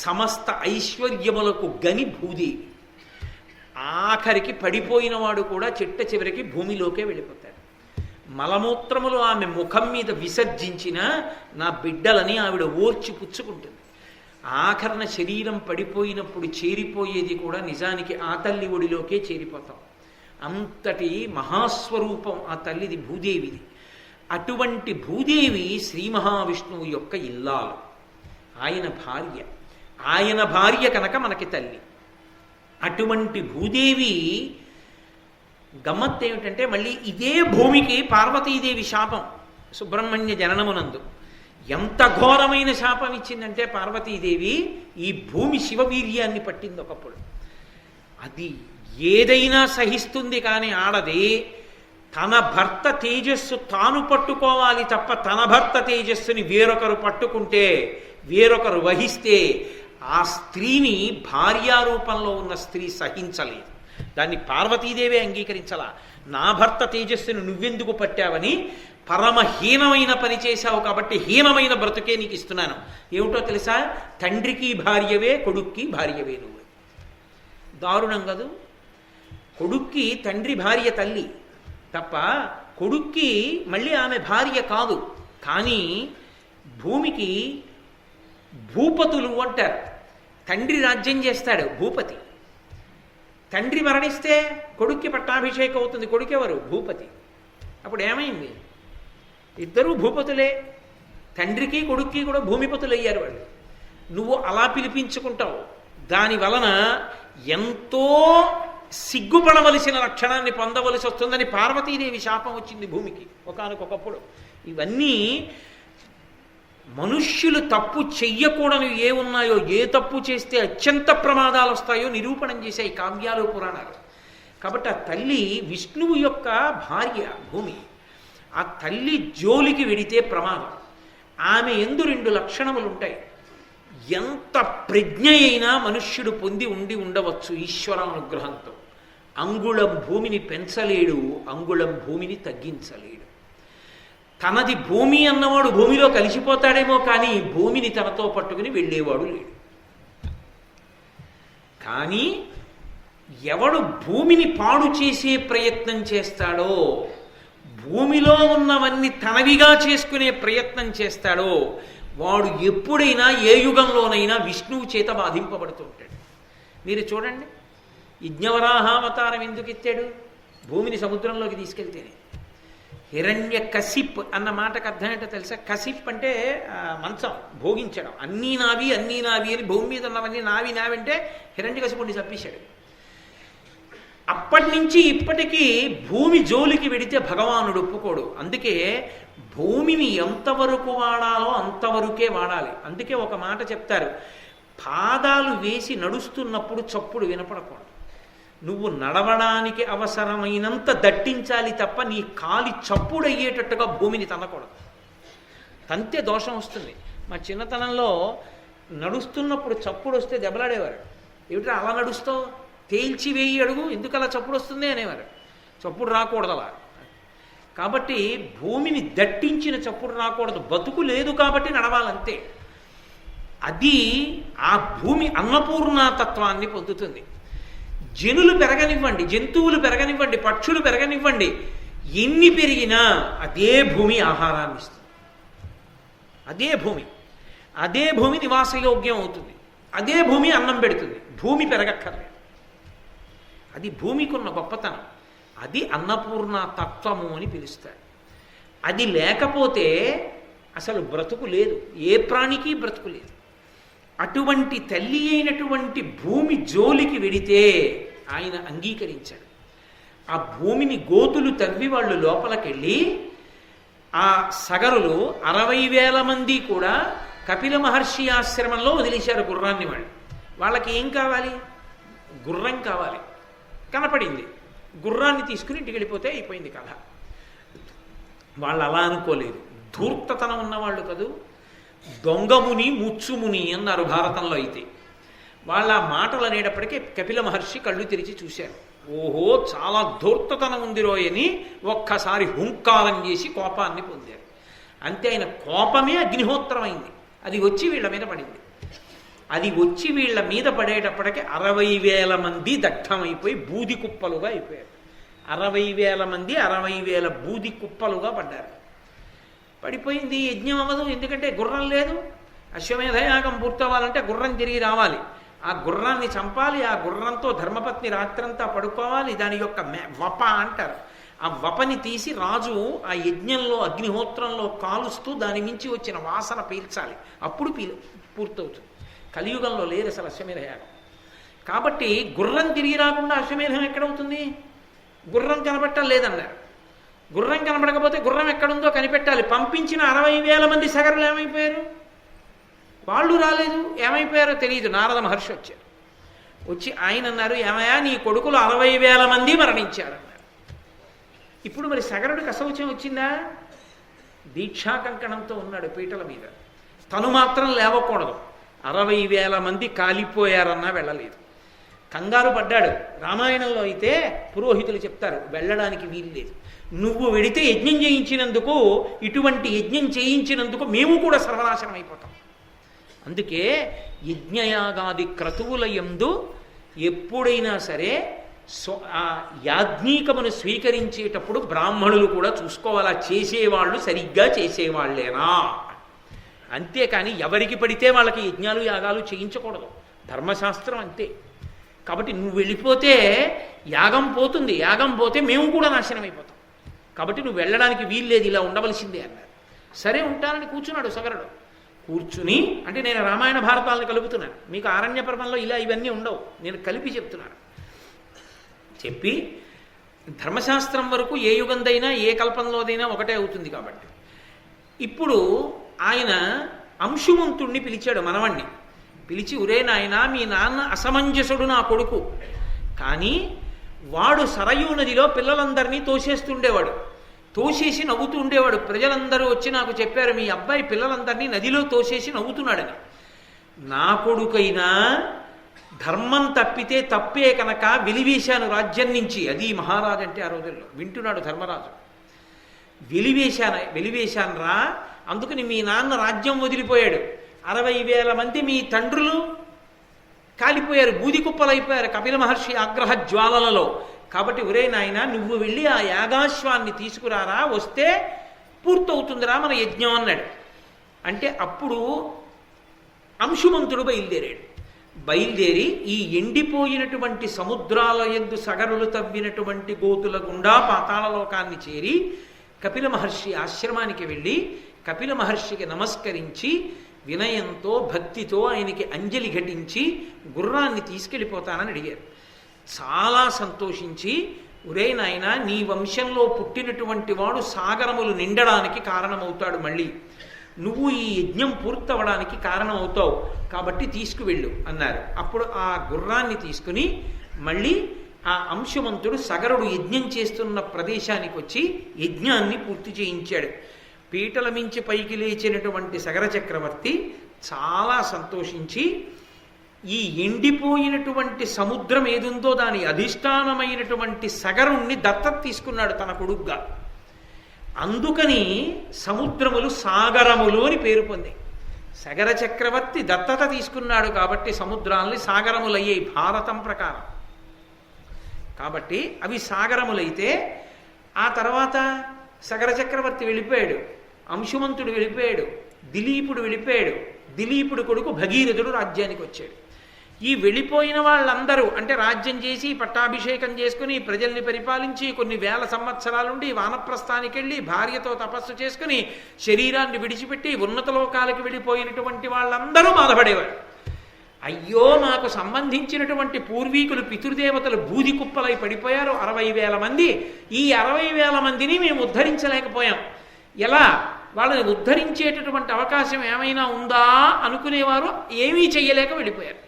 సమస్త ఐశ్వర్యములకు గని భూదేవి. ఆఖరికి పడిపోయిన వాడు కూడా చిట్ట చివరికి భూమిలోకే వెళ్ళిపోతాడు. మలమూత్రములు ఆమె ముఖం మీద విసర్జించిన నా బిడ్డలని ఆవిడ ఓర్చి పుచ్చుకుంటుంది. ఆఖరణ శరీరం పడిపోయినప్పుడు చేరిపోయేది కూడా నిజానికి ఆ తల్లి ఒడిలోకే చేరిపోతాం. అంతటి మహాస్వరూపం ఆ తల్లిది, భూదేవిది. అటువంటి భూదేవి శ్రీ మహావిష్ణువు యొక్క ఇల్లాలు, ఆయన భార్య కనుక మనకి తల్లి. అటువంటి భూదేవి గమ్మత్తు ఏమిటంటే మళ్ళీ ఇదే భూమికి పార్వతీదేవి శాపం సుబ్రహ్మణ్య జననమునందు. ఎంత ఘోరమైన శాపం ఇచ్చిందంటే పార్వతీదేవి ఈ భూమి శివవీర్యాన్ని పట్టింది ఒకప్పుడు. అది ఏదైనా సహిస్తుంది కానీ ఆడది తన భర్త తేజస్సు తాను పట్టుకోవాలి తప్ప తన భర్త తేజస్సుని వేరొకరు పట్టుకుంటే, వేరొకరు వహిస్తే ఆ స్త్రీని భార్యారూపంలో ఉన్న స్త్రీ సహించలేదు. దాన్ని పార్వతీదేవే అంగీకరించలా. నా భర్త తేజస్సును నువ్వెందుకు పట్టావని, పరమహీనమైన పని చేశావు కాబట్టి హీనమైన బ్రతుకే నీకు ఇస్తున్నాను. ఏమిటో తెలుసా? తండ్రికి భార్యవే, కొడుక్కి భార్యవే నువ్వు. దారుణం కదూ. కొడుక్కి తండ్రి భార్య తల్లి తప్ప కొడుక్కి మళ్ళీ ఆమె భార్య కాదు. కానీ భూమికి భూపతులు అంటారు. తండ్రి రాజ్యం చేస్తాడు భూపతి. తండ్రి మరణిస్తే కొడుక్కి పట్టాభిషేకం అవుతుంది. కొడుకెవరు? భూపతి. అప్పుడు ఏమైంది? ఇద్దరూ భూపతులే. తండ్రికి కొడుక్కి కూడా భూమిపతులు అయ్యారు వాళ్ళు. నువ్వు అలా పిలిపించుకుంటావు. దాని వలన ఎంతో సిగ్గుపడవలసిన లక్షణాన్ని పొందవలసి వస్తుందని పార్వతీదేవి శాపం వచ్చింది భూమికి ఒకానొకప్పుడు. ఇవన్నీ మనుష్యులు తప్పు చెయ్యకూడని ఏ ఉన్నాయో, ఏ తప్పు చేస్తే అత్యంత ప్రమాదాలు వస్తాయో నిరూపణం చేశాయి కావ్యాలు, పురాణాలు. కాబట్టి ఆ తల్లి విష్ణువు యొక్క భార్య భూమి. ఆ తల్లి జోలికి వెడితే ప్రమాదం. ఆమె ఎందు 2 లక్షణములు ఉంటాయి. ఎంత ప్రజ్ఞ అయినా మనుష్యుడు పొంది ఉండవచ్చు ఈశ్వరానుగ్రహంతో. అంగుళం భూమిని పెంచలేడు, అంగుళం భూమిని తగ్గించలేడు. తనది భూమి అన్నవాడు భూమిలో కలిసిపోతాడేమో కానీ భూమిని తనతో పట్టుకుని వెళ్ళేవాడు లేడు. కానీ ఎవడు భూమిని పాడు చేసే ప్రయత్నం చేస్తాడో, భూమిలో ఉన్నవన్నీ తనవిగా చేసుకునే ప్రయత్నం చేస్తాడో వాడు ఎప్పుడైనా ఏ యుగంలోనైనా విష్ణువు చేత బాధింపబడుతూ ఉంటాడు. మీరు చూడండి, యజ్ఞవరాహావతారం ఎందుకు ఎత్తాడు? భూమిని సముద్రంలోకి తీసుకెళ్తేనే. హిరణ్య కసిప్ అన్న మాటకు అర్థం ఏంటో తెలుసా? కసిప్ అంటే మంచం భోగించడం, అన్నీ నావి అన్నీ నావి అని భూమి మీద ఉన్నవన్నీ నావి నావి అంటే హిరణ్య కసిపుడిని చంపేశాడు. అప్పటి నుంచి ఇప్పటికీ భూమి జోలికి వెడితే భగవానుడు ఒప్పుకోడు. అందుకే భూమిని ఎంతవరకు వాడాలో అంతవరకే వాడాలి. అందుకే ఒక మాట చెప్తారు, పాదాలు వేసి నడుస్తున్నప్పుడు చప్పుడు వినపడకూడదు. నువ్వు నడవడానికి అవసరమైనంత దట్టించాలి తప్ప నీ కాలి చప్పుడు అయ్యేటట్టుగా భూమిని తన్నకూడదు. తంతే దోషం వస్తుంది. మా చిన్నతనంలో నడుస్తున్నప్పుడు చప్పుడు వస్తే దెబ్బలాడేవారు. ఏమిటో అలా నడుస్తావు, తేల్చి వేయి అడుగు, ఎందుకు అలా చప్పుడు వస్తుంది అనేవారు. చప్పుడు రాకూడదు అలా. కాబట్టి భూమిని దట్టించిన చప్పుడు రాకూడదు. బతుకు లేదు కాబట్టి నడవాలంతే. అది ఆ భూమి అన్నపూర్ణతత్వాన్ని పొందుతుంది. జనులు పెరగనివ్వండి, జంతువులు పెరగనివ్వండి, పక్షులు పెరగనివ్వండి, ఎన్ని పెరిగినా అదే భూమి ఆహారాన్ని ఇస్తుంది. అదే భూమి నివాసయోగ్యం అవుతుంది. అదే భూమి అన్నం పెడుతుంది. భూమి పెరగక్కర్లేదు. అది భూమికి ఉన్న గొప్పతనం. అది అన్నపూర్ణ తత్వము అని పిలుస్తారు. అది లేకపోతే అసలు బ్రతుకు లేదు, ఏ ప్రాణికి బ్రతుకు లేదు. అటువంటి తల్లి అయినటువంటి భూమి జోలికి వెడితే ఆయన అంగీకరించాడు. ఆ భూమిని గోతులు తవ్వి వాళ్ళు లోపలికెళ్ళి ఆ సగరులు 60,000 మంది కూడా కపిల మహర్షి ఆశ్రమంలో వదిలేశారు గుర్రాన్ని. వాళ్ళకి ఏం కావాలి? గుర్రం కావాలి. కనపడింది, గుర్రాన్ని తీసుకుని ఇంటికి వెళ్ళిపోతే అయిపోయింది కథ. వాళ్ళు అలా అనుకోలేదు. ధూర్తతనం ఉన్నవాళ్ళు కదూ. దొంగముని ముచ్చుముని అన్నారు భారతంలో. అయితే వాళ్ళ మాటలు అనేటప్పటికీ కపిల మహర్షి కళ్ళు తెరిచి చూశారు. ఓహో, చాలా ధూర్తతనం ఉంది రోయని ఒక్కసారి హుంకారం చేసి కోపాన్ని పొందారు. అంతే, ఆయన కోపమే అగ్నిహోత్రం అయింది. అది వచ్చి వీళ్ళ మీద పడింది. అది వచ్చి వీళ్ళ మీద పడేటప్పటికి 60,000 మంది దగ్ధమైపోయి బూది కుప్పలుగా అయిపోయారు. 60,000 మంది 60,000 బూది కుప్పలుగా పడ్డారు. పడిపోయింది. యజ్ఞం అవ్వదు, ఎందుకంటే గుర్రం లేదు. అశ్వమేధయాగం పూర్తవ్వాలంటే గుర్రం తిరిగి రావాలి. ఆ గుర్రాన్ని చంపాలి. ఆ గుర్రంతో ధర్మపత్ని రాత్రంతా పడుకోవాలి. దాని యొక్క వప అంటారు. ఆ వపని తీసి రాజు ఆ యజ్ఞంలో అగ్నిహోత్రంలో కాలుస్తూ దాని నుంచి వచ్చిన వాసన పీల్చాలి. అప్పుడు పూర్తవుతుంది. కలియుగంలో లేదు అసలు అశ్వమేధయాగం. కాబట్టి గుర్రం తిరిగి రాకుండా అశ్వమేధం ఎక్కడవుతుంది? గుర్రం కనబట్టాలి లేదన్నారు. గుర్రం కనబడకపోతే గుర్రం ఎక్కడుందో కనిపెట్టాలి. పంపించిన 60,000 మంది సగరులు ఏమైపోయారు? వాళ్ళు రాలేదు. ఏమైపోయారో తెలియదు. నారద మహర్షి వచ్చారు. వచ్చి ఆయన అన్నారు, ఏమయ్యా నీ కొడుకులు 60,000 మంది మరణించారన్నారు. ఇప్పుడు మరి సగరుడికి అసౌచ్యం వచ్చిందా? దీక్షా కంకణంతో ఉన్నాడు పీటల మీద. తను మాత్రం లేవకూడదు. 60,000 మంది కాలిపోయారన్నా వెళ్ళలేదు. కంగారు పడ్డాడు. రామాయణంలో అయితే పురోహితులు చెప్తారు, వెళ్ళడానికి వీలు లేదు. నువ్వు వెడితే యజ్ఞం చేయించినందుకు, ఇటువంటి యజ్ఞం చేయించినందుకు మేము కూడా సర్వనాశనం అయిపోతాం. అందుకే యజ్ఞయాగాది క్రతువుల యందు ఎప్పుడైనా సరే ఆ యాజ్ఞికమును స్వీకరించేటప్పుడు బ్రాహ్మణులు కూడా చూసుకోవాలా, చేసేవాళ్ళు సరిగ్గా చేసేవాళ్ళేనా. అంతేకాని ఎవరికి పడితే వాళ్ళకి యజ్ఞాలు యాగాలు చేయించకూడదు. ధర్మశాస్త్రం అంతే. కాబట్టి నువ్వు వెళ్ళిపోతే యాగం పోతుంది. యాగం పోతే మేము కూడా నాశనం అయిపోతాం. కాబట్టి నువ్వు వెళ్ళడానికి వీల్లేదు, ఇలా ఉండవలసిందే అన్నారు. సరే ఉంటానని కూర్చున్నాడు సగరుడు. కూర్చుని, అంటే నేను రామాయణ భారతాలను కలుపుతున్నాను, మీకు ఆరణ్య పర్వంలో ఇలా ఇవన్నీ ఉండవు, నేను కలిపి చెప్తున్నాను. చెప్పి ధర్మశాస్త్రం వరకు ఏ యుగందైనా ఏ కల్పంలోదైనా ఒకటే అవుతుంది. కాబట్టి ఇప్పుడు ఆయన అంశుమంతుణ్ణి పిలిచాడు, మనవణ్ణి పిలిచి, ఒరే నాయనా, మీ నాన్న అసమంజసుడు నా కొడుకు, కానీ వాడు సరయూ నదిలో పిల్లలందరినీ తోసేస్తుండేవాడు. తోసేసి నవ్వుతూ ఉండేవాడు. ప్రజలందరూ వచ్చి నాకు చెప్పారు, మీ అబ్బాయి పిల్లలందరినీ నదిలో తోసేసి నవ్వుతున్నాడని. నా కొడుకైనా ధర్మం తప్పితే తప్పే కనుక వెలివేశాను రాజ్యం నుంచి. అది మహారాజు అంటే ఆ రోజుల్లో. వింటున్నాడు ధర్మరాజు. వెలివేశాను రా, అందుకని మీ నాన్న రాజ్యం వదిలిపోయాడు. 60,000 మంది మీ తండ్రులు కాలిపోయారు, బూది కుప్పలైపోయారు కపిల మహర్షి ఆగ్రహ జ్వాలలలో. కాబట్టి ఒరే నాయన, నువ్వు వెళ్ళి ఆ యాగాశ్వాన్ని తీసుకురారా, వస్తే పూర్తవుతుందిరా మన యజ్ఞం అన్నాడు. అంటే అప్పుడు అంశుమంతుడు బయలుదేరి ఈ ఎండిపోయినటువంటి సముద్రాల యందు సగరులు తవ్వినటువంటి గోతుల గుండా పాతాళలోకాన్ని చేరి కపిల మహర్షి ఆశ్రమానికి వెళ్ళి కపిల మహర్షికి నమస్కరించి వినయంతో భక్తితో ఆయనకి అంజలి ఘటించి గుర్రాన్ని తీసుకెళ్ళిపోతానని అడిగారు. చాలా సంతోషించి, ఒరే నాయన, నీ వంశంలో పుట్టినటువంటి వాడు సాగరములు నిండడానికి కారణమవుతాడు, మళ్ళీ నువ్వు ఈ యజ్ఞం పూర్తవడానికి కారణమవుతావు, కాబట్టి తీసుకువెళ్ళు అన్నారు. అప్పుడు ఆ గుర్రాన్ని తీసుకుని మళ్ళీ ఆ అంశుమంతుడు సగరుడు యజ్ఞం చేస్తున్న ప్రదేశానికి వచ్చి యజ్ఞాన్ని పూర్తి చేయించాడు. పీటల మించి పైకి లేచినటువంటి సగర చక్రవర్తి చాలా సంతోషించి ఈ ఎండిపోయినటువంటి సముద్రం ఏదుందో దాని అధిష్టానమైనటువంటి సగరుణ్ణి దత్తత తీసుకున్నాడు తన కొడుగ్గా. అందుకని సముద్రములు సాగరములు అని పేరు పొంది. సగర చక్రవర్తి దత్తత తీసుకున్నాడు కాబట్టి సముద్రాల్ని సాగరములయ్యాయి భారతం ప్రకారం. కాబట్టి అవి సాగరములైతే ఆ తర్వాత సగర చక్రవర్తి వెళ్ళిపోయాడు, అంశుమంతుడు వెళ్ళిపోయాడు, దిలీపుడు వెళ్ళిపోయాడు. దిలీపుడు కొడుకు భగీరథుడు రాజ్యానికి వచ్చాడు. ఈ వెళ్ళిపోయిన వాళ్ళందరూ అంటే రాజ్యం చేసి పట్టాభిషేకం చేసుకుని ప్రజల్ని పరిపాలించి కొన్ని వేల సంవత్సరాలుండి వానప్రస్థానికి వెళ్ళి భార్యతో తపస్సు చేసుకుని శరీరాన్ని విడిచిపెట్టి ఉన్నత లోకాలకి వెళ్ళిపోయినటువంటి వాళ్ళందరూ బాధపడేవారు. అయ్యో, నాకు సంబంధించినటువంటి పూర్వీకులు పితృదేవతలు బూది కుప్పలై పడిపోయారు 60,000 మంది. ఈ 60,000 మందిని మేము ఉద్ధరించలేకపోయాం. ఎలా? వాళ్ళని ఉద్ధరించేటటువంటి అవకాశం ఏమైనా ఉందా అనుకునేవారు. ఏమీ చెయ్యలేక వెళ్ళిపోయారు.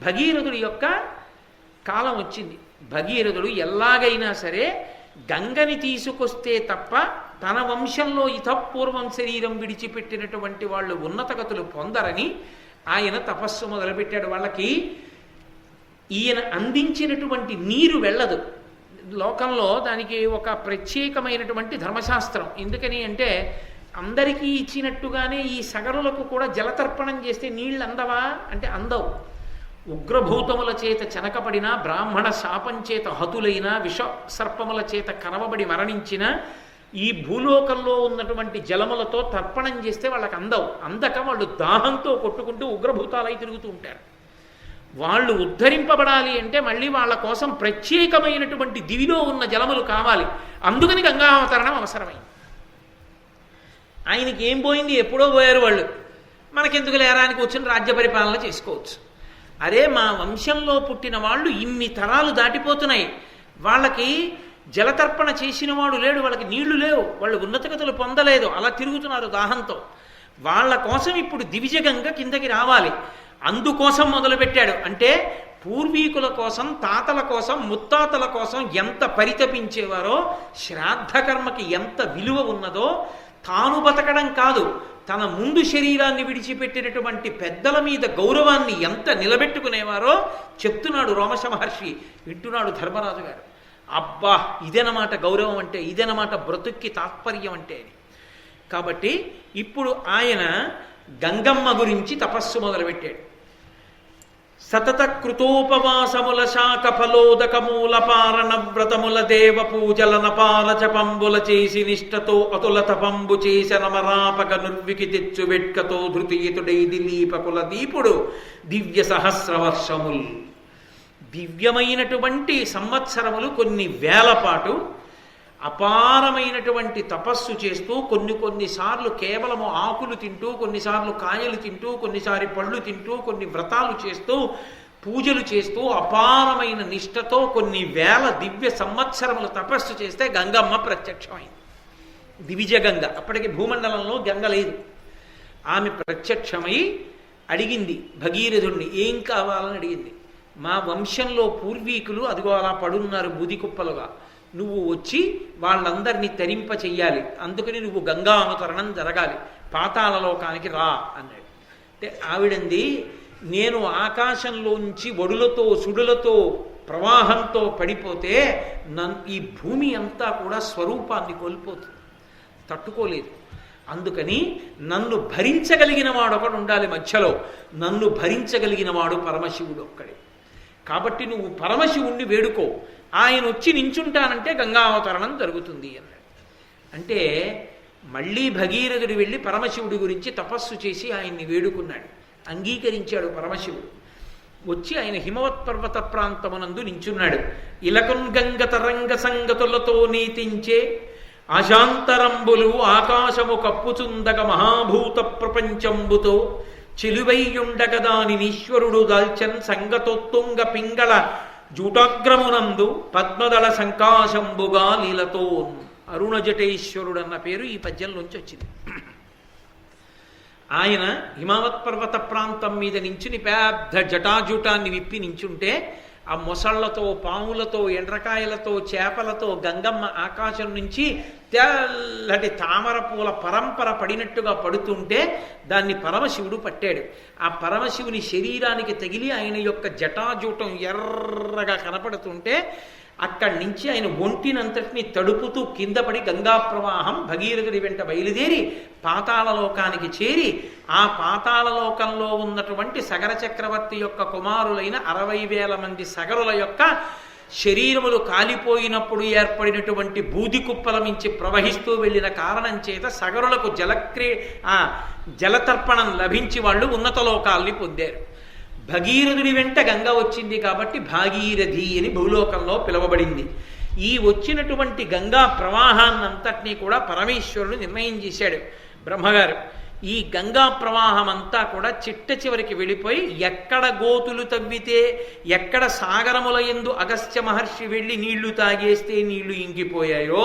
భగీరథుడి యొక్క కాలం వచ్చింది. భగీరథుడు ఎలాగైనా సరే గంగని తీసుకొస్తే తప్ప తన వంశంలో ఇతపూర్వం శరీరం విడిచిపెట్టినటువంటి వాళ్ళు ఉన్నతగతులు పొందరని ఆయన తపస్సు మొదలుపెట్టాడు. వాళ్ళకి ఈయన అందించినటువంటి నీరు వెళ్ళదు. లోకంలో దానికి ఒక ప్రత్యేకమైనటువంటి ధర్మశాస్త్రం. ఎందుకని అంటే అందరికీ ఇచ్చినట్టుగానే ఈ సగరులకు కూడా జలతర్పణం చేస్తే నీళ్ళు అందవా అంటే అందవు. ఉగ్రభూతముల చేత చెనకబడిన, బ్రాహ్మణ శాపం చేత హతులైన, విష సర్పముల చేత కరవబడి మరణించిన ఈ భూలోకంలో ఉన్నటువంటి జలములతో తర్పణం చేస్తే వాళ్ళకి అందక వాళ్ళు దాహంతో కొట్టుకుంటూ ఉగ్రభూతాలై తిరుగుతూ ఉంటారు. వాళ్ళు ఉద్ధరింపబడాలి అంటే మళ్ళీ వాళ్ళ కోసం ప్రత్యేకమైనటువంటి దివిలో ఉన్న జలములు కావాలి. అందుకని గంగావతరణం అవసరమైంది. ఆయనకి ఏం పోయింది? ఎప్పుడో పోయారు వాళ్ళు. మనకెందుకు లేరానికి వచ్చిన రాజ్య పరిపాలన చేసుకోవచ్చు. అరే, మా వంశంలో పుట్టిన వాళ్ళు ఇన్ని తరాలు దాటిపోతున్నాయి, వాళ్ళకి జలతర్పణ చేసిన వాడు లేడు, వాళ్ళకి నీళ్లు లేవు, వాళ్ళు ఉన్నతగతులు పొందలేదు, అలా తిరుగుతున్నారు దాహంతో. వాళ్ళ కోసం ఇప్పుడు దివిజగంగ కిందకి రావాలి. అందుకోసం మొదలుపెట్టాడు. అంటే పూర్వీకుల కోసం, తాతల కోసం, ముత్తాతల కోసం ఎంత పరితపించేవారో, శ్రాద్ధకర్మకి ఎంత విలువ ఉన్నదో, తాను బతకడం కాదు, తన ముందు శరీరాన్ని విడిచిపెట్టినటువంటి పెద్దల మీద గౌరవాన్ని ఎంత నిలబెట్టుకునేవారో చెప్తున్నాడు రోమశ మహర్షి. వింటున్నాడు ధర్మరాజు గారు. అబ్బా, ఇదనమాట గౌరవం అంటే, ఇదనమాట బ్రతుక్కి తాత్పర్యం అంటే. కాబట్టి ఇప్పుడు ఆయన గంగమ్మ గురించి తపస్సు మొదలుపెట్టాడు. సతత కృతోపవాసముల శాఖ ఫలోదకమూల పారణ వ్రతముల దేవ పూజల నపార జపంబుల చేసి నిష్టతో అతుల తపంబు చేస నమరాపక నుర్వికి తెచ్చు వెట్కతో ధృతియుతుడై దిలీపకుల దీపుడు దివ్య సహస్రవర్షముల్. దివ్యమైనటువంటి సంవత్సరములు కొన్ని వేల పాటు అపారమైనటువంటి తపస్సు చేస్తూ కొన్నిసార్లు కేవలము ఆకులు తింటూ, కొన్నిసార్లు కాయలు తింటూ, కొన్నిసారి పళ్ళు తింటూ, కొన్ని వ్రతాలు చేస్తూ, పూజలు చేస్తూ అపారమైన నిష్టతో కొన్ని వేల దివ్య సంవత్సరములు తపస్సు చేస్తే గంగమ్మ ప్రత్యక్షమైంది. దివిజ గంగ. అప్పటికి భూమండలంలో గంగ లేదు. ఆమె ప్రత్యక్షమై అడిగింది భగీరథుణ్ణి, ఏం కావాలని అడిగింది. మా వంశంలో పూర్వీకులు అదిగో అలా పడున్నారు బూది కుప్పలుగా, నువ్వు వచ్చి వాళ్ళందరినీ తరింప చెయ్యాలి, అందుకని నువ్వు గంగా అవతరణం జరగాలి, పాతాళలోకానికి రా అన్నాడు. అంటే ఆవిడంది, నేను ఆకాశంలోంచి వడులతో సుడులతో ప్రవాహంతో పడిపోతే ఈ భూమి అంతా కూడా స్వరూపాన్ని కోల్పోతుంది, తట్టుకోలేదు. అందుకని నన్ను భరించగలిగిన వాడు ఒకడు ఉండాలి మధ్యలో. నన్ను భరించగలిగిన వాడు పరమశివుడు ఒక్కడే. కాబట్టి నువ్వు పరమశివుణ్ణి వేడుకో, ఆయన వచ్చి నించుంటానంటే గంగావతరణం జరుగుతుంది అన్నాడు. అంటే మళ్ళీ భగీరథుడు వెళ్ళి పరమశివుడి గురించి తపస్సు చేసి ఆయన్ని వేడుకున్నాడు. అంగీకరించాడు పరమశివుడు. వచ్చి ఆయన హిమవత్ పర్వత ప్రాంతమునందు నించున్నాడు. ఇలకున్ గంగ తరంగ సంగతులతో నీతించే అశాంతరంబులు ఆకాశము కప్పుచుందగ మహాభూత ప్రపంచంబుతో చెలువైయుండగదానినీశ్వరుడు దాల్చన్ సంగతొత్తుంగ పింగళ జూటాగ్రమునందు పద్మదళ సంకాశంబుగా లీలతో. అరుణజటేశ్వరుడు అన్న పేరు ఈ పద్యంలోంచి వచ్చింది. ఆయన హిమవత్ పర్వత ప్రాంతం మీద నించుని పెద్ద జటాజూటాన్ని విప్పి నించుంటే ఆ మొసళ్లతో, పాములతో, ఎండ్రకాయలతో, చేపలతో గంగమ్మ ఆకాశం నుంచి తెల్లటి తామర పూల పరంపర పడినట్టుగా పడుతుంటే దాన్ని పరమశివుడు పట్టాడు. ఆ పరమశివుని శరీరానికి తగిలి ఆయన యొక్క జటాజూటం ఎర్రగా కనపడుతుంటే అక్కడి నుంచి ఆయన ఒంటినంతటిని తడుపుతూ కింద పడి గంగా ప్రవాహం భగీరథుడి వెంట బయలుదేరి పాతాళలోకానికి చేరి ఆ పాతాళలోకంలో ఉన్నటువంటి సగర చక్రవర్తి యొక్క కుమారులైన 60,000 మంది సగరుల యొక్క శరీరములు కాలిపోయినప్పుడు ఏర్పడినటువంటి బూది కుప్పల మించి ప్రవహిస్తూ వెళ్ళిన కారణం చేత సగరులకు జలతర్పణం లభించి వాళ్ళు ఉన్నత లోకాల్ని పొందారు. భగీరథుడి వెంట గంగ వచ్చింది కాబట్టి భాగీరథి అని భూలోకంలో పిలువబడింది. ఈ వచ్చినటువంటి గంగా ప్రవాహాన్నంతటినీ కూడా పరమేశ్వరుడు నిర్ణయం చేశాడు బ్రహ్మగారు. ఈ గంగా ప్రవాహం అంతా కూడా చిట్ట చివరికి వెళ్ళిపోయి ఎక్కడ గోతులు తవ్వితే, ఎక్కడ సాగరముల యందు అగస్త్య మహర్షి వెళ్ళి నీళ్లు తాగేస్తే నీళ్లు ఇంకిపోయాయో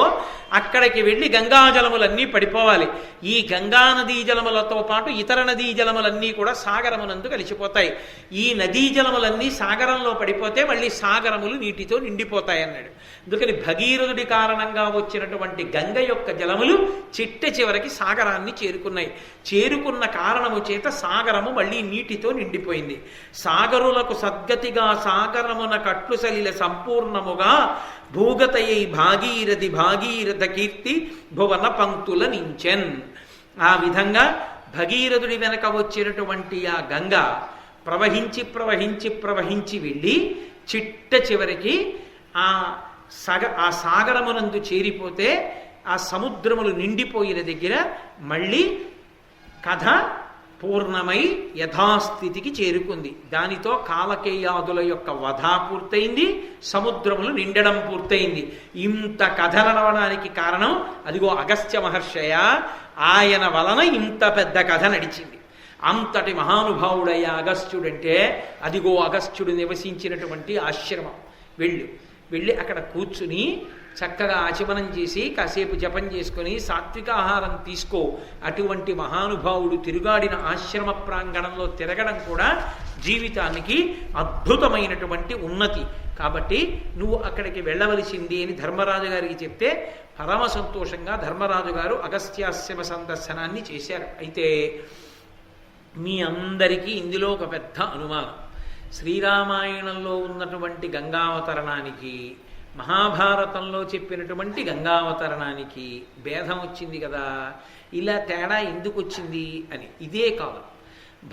అక్కడికి వెళ్ళి గంగాజలములన్నీ పడిపోవాలి. ఈ గంగా నదీ జలములతో పాటు ఇతర నదీ జలములన్నీ కూడా సాగరమునందు కలిసిపోతాయి. ఈ నదీ జలములన్నీ సాగరంలో పడిపోతే మళ్ళీ సాగరములు నీటితో నిండిపోతాయి అన్నాడు. అందుకని భగీరథుడి కారణంగా వచ్చినటువంటి గంగ యొక్క జలములు చిట్ట చివరికి సాగరాన్ని చేరుకున్నాయి. చేరుకున్న కారణము చేత సాగరము మళ్ళీ నీటితో నిండిపోయింది. సాగరులకు సద్గతిగా సాగరమున కట్లు సలిల సంపూర్ణముగా భూగతయై భాగీరథి భాగీరథ కీర్తి భువన పంక్తుల నించెన్. ఆ విధంగా భగీరథుడి వెనక వచ్చినటువంటి ఆ గంగ ప్రవహించి ప్రవహించి ప్రవహించి వెళ్ళి చిట్ట చివరికి ఆ సాగరమునందు చేరిపోతే ఆ సముద్రములు నిండిపోయిన దగ్గర మళ్ళీ కథ పూర్ణమై యథాస్థితికి చేరుకుంది. దానితో కాలకేయాదుల యొక్క వధ పూర్తయింది, సముద్రములు నిండడం పూర్తయింది. ఇంత కథ నడవడానికి కారణం అదిగో అగస్త్య మహర్షయ. ఆయన వలన ఇంత పెద్ద కథ నడిచింది. అంతటి మహానుభావుడయ్యా అగస్త్యుడంటే అదిగో అగస్త్యుడు నివసించినటువంటి ఆశ్రమం. వెళ్ళి అక్కడ కూర్చుని చక్కగా ఆచమనం చేసి కాసేపు జపం చేసుకొని సాత్వికాహారం తీసుకో. అటువంటి మహానుభావుడు తిరుగాడిన ఆశ్రమ ప్రాంగణంలో తిరగడం కూడా జీవితానికి అద్భుతమైనటువంటి ఉన్నతి. కాబట్టి నువ్వు అక్కడికి వెళ్ళవలసింది అని ధర్మరాజు గారికి చెప్తే పరమ సంతోషంగా ధర్మరాజు గారు అగస్త్యాశ్రమ సందర్శనాన్ని చేశారు. అయితే మీ అందరికీ ఇందులో ఒక పెద్ద అనుమానం. శ్రీరామాయణంలో ఉన్నటువంటి గంగావతరణానికి మహాభారతంలో చెప్పినటువంటి గంగావతరణానికి భేదం వచ్చింది కదా, ఇలా తేడా ఎందుకు వచ్చింది అని. ఇదే కాదు,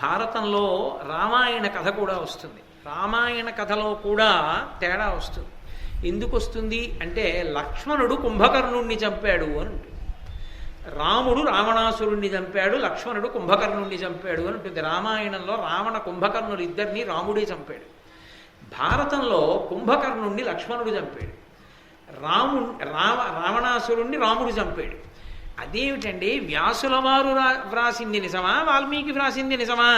భారతంలో రామాయణ కథ కూడా వస్తుంది. రామాయణ కథలో కూడా తేడా వస్తుంది. ఎందుకు వస్తుంది అంటే లక్ష్మణుడు కుంభకర్ణుణ్ణి చంపాడు అని ఉంటుంది. రాముడు రావణాసురుణ్ణి చంపాడు, లక్ష్మణుడు కుంభకర్ణుణ్ణి చంపాడు అని ఉంటుంది. రామాయణంలో రావణ కుంభకర్ణులు ఇద్దరిని రాముడే చంపాడు. భారతంలో కుంభకర్ణుణ్ణి లక్ష్మణుడు చంపాడు, రావణాసురుణ్ణి రాముడు చంపాడు. అదేమిటండి, వ్యాసుల వారు వ్రాసింది నిజమా, వాల్మీకి వ్రాసింది నిజమా?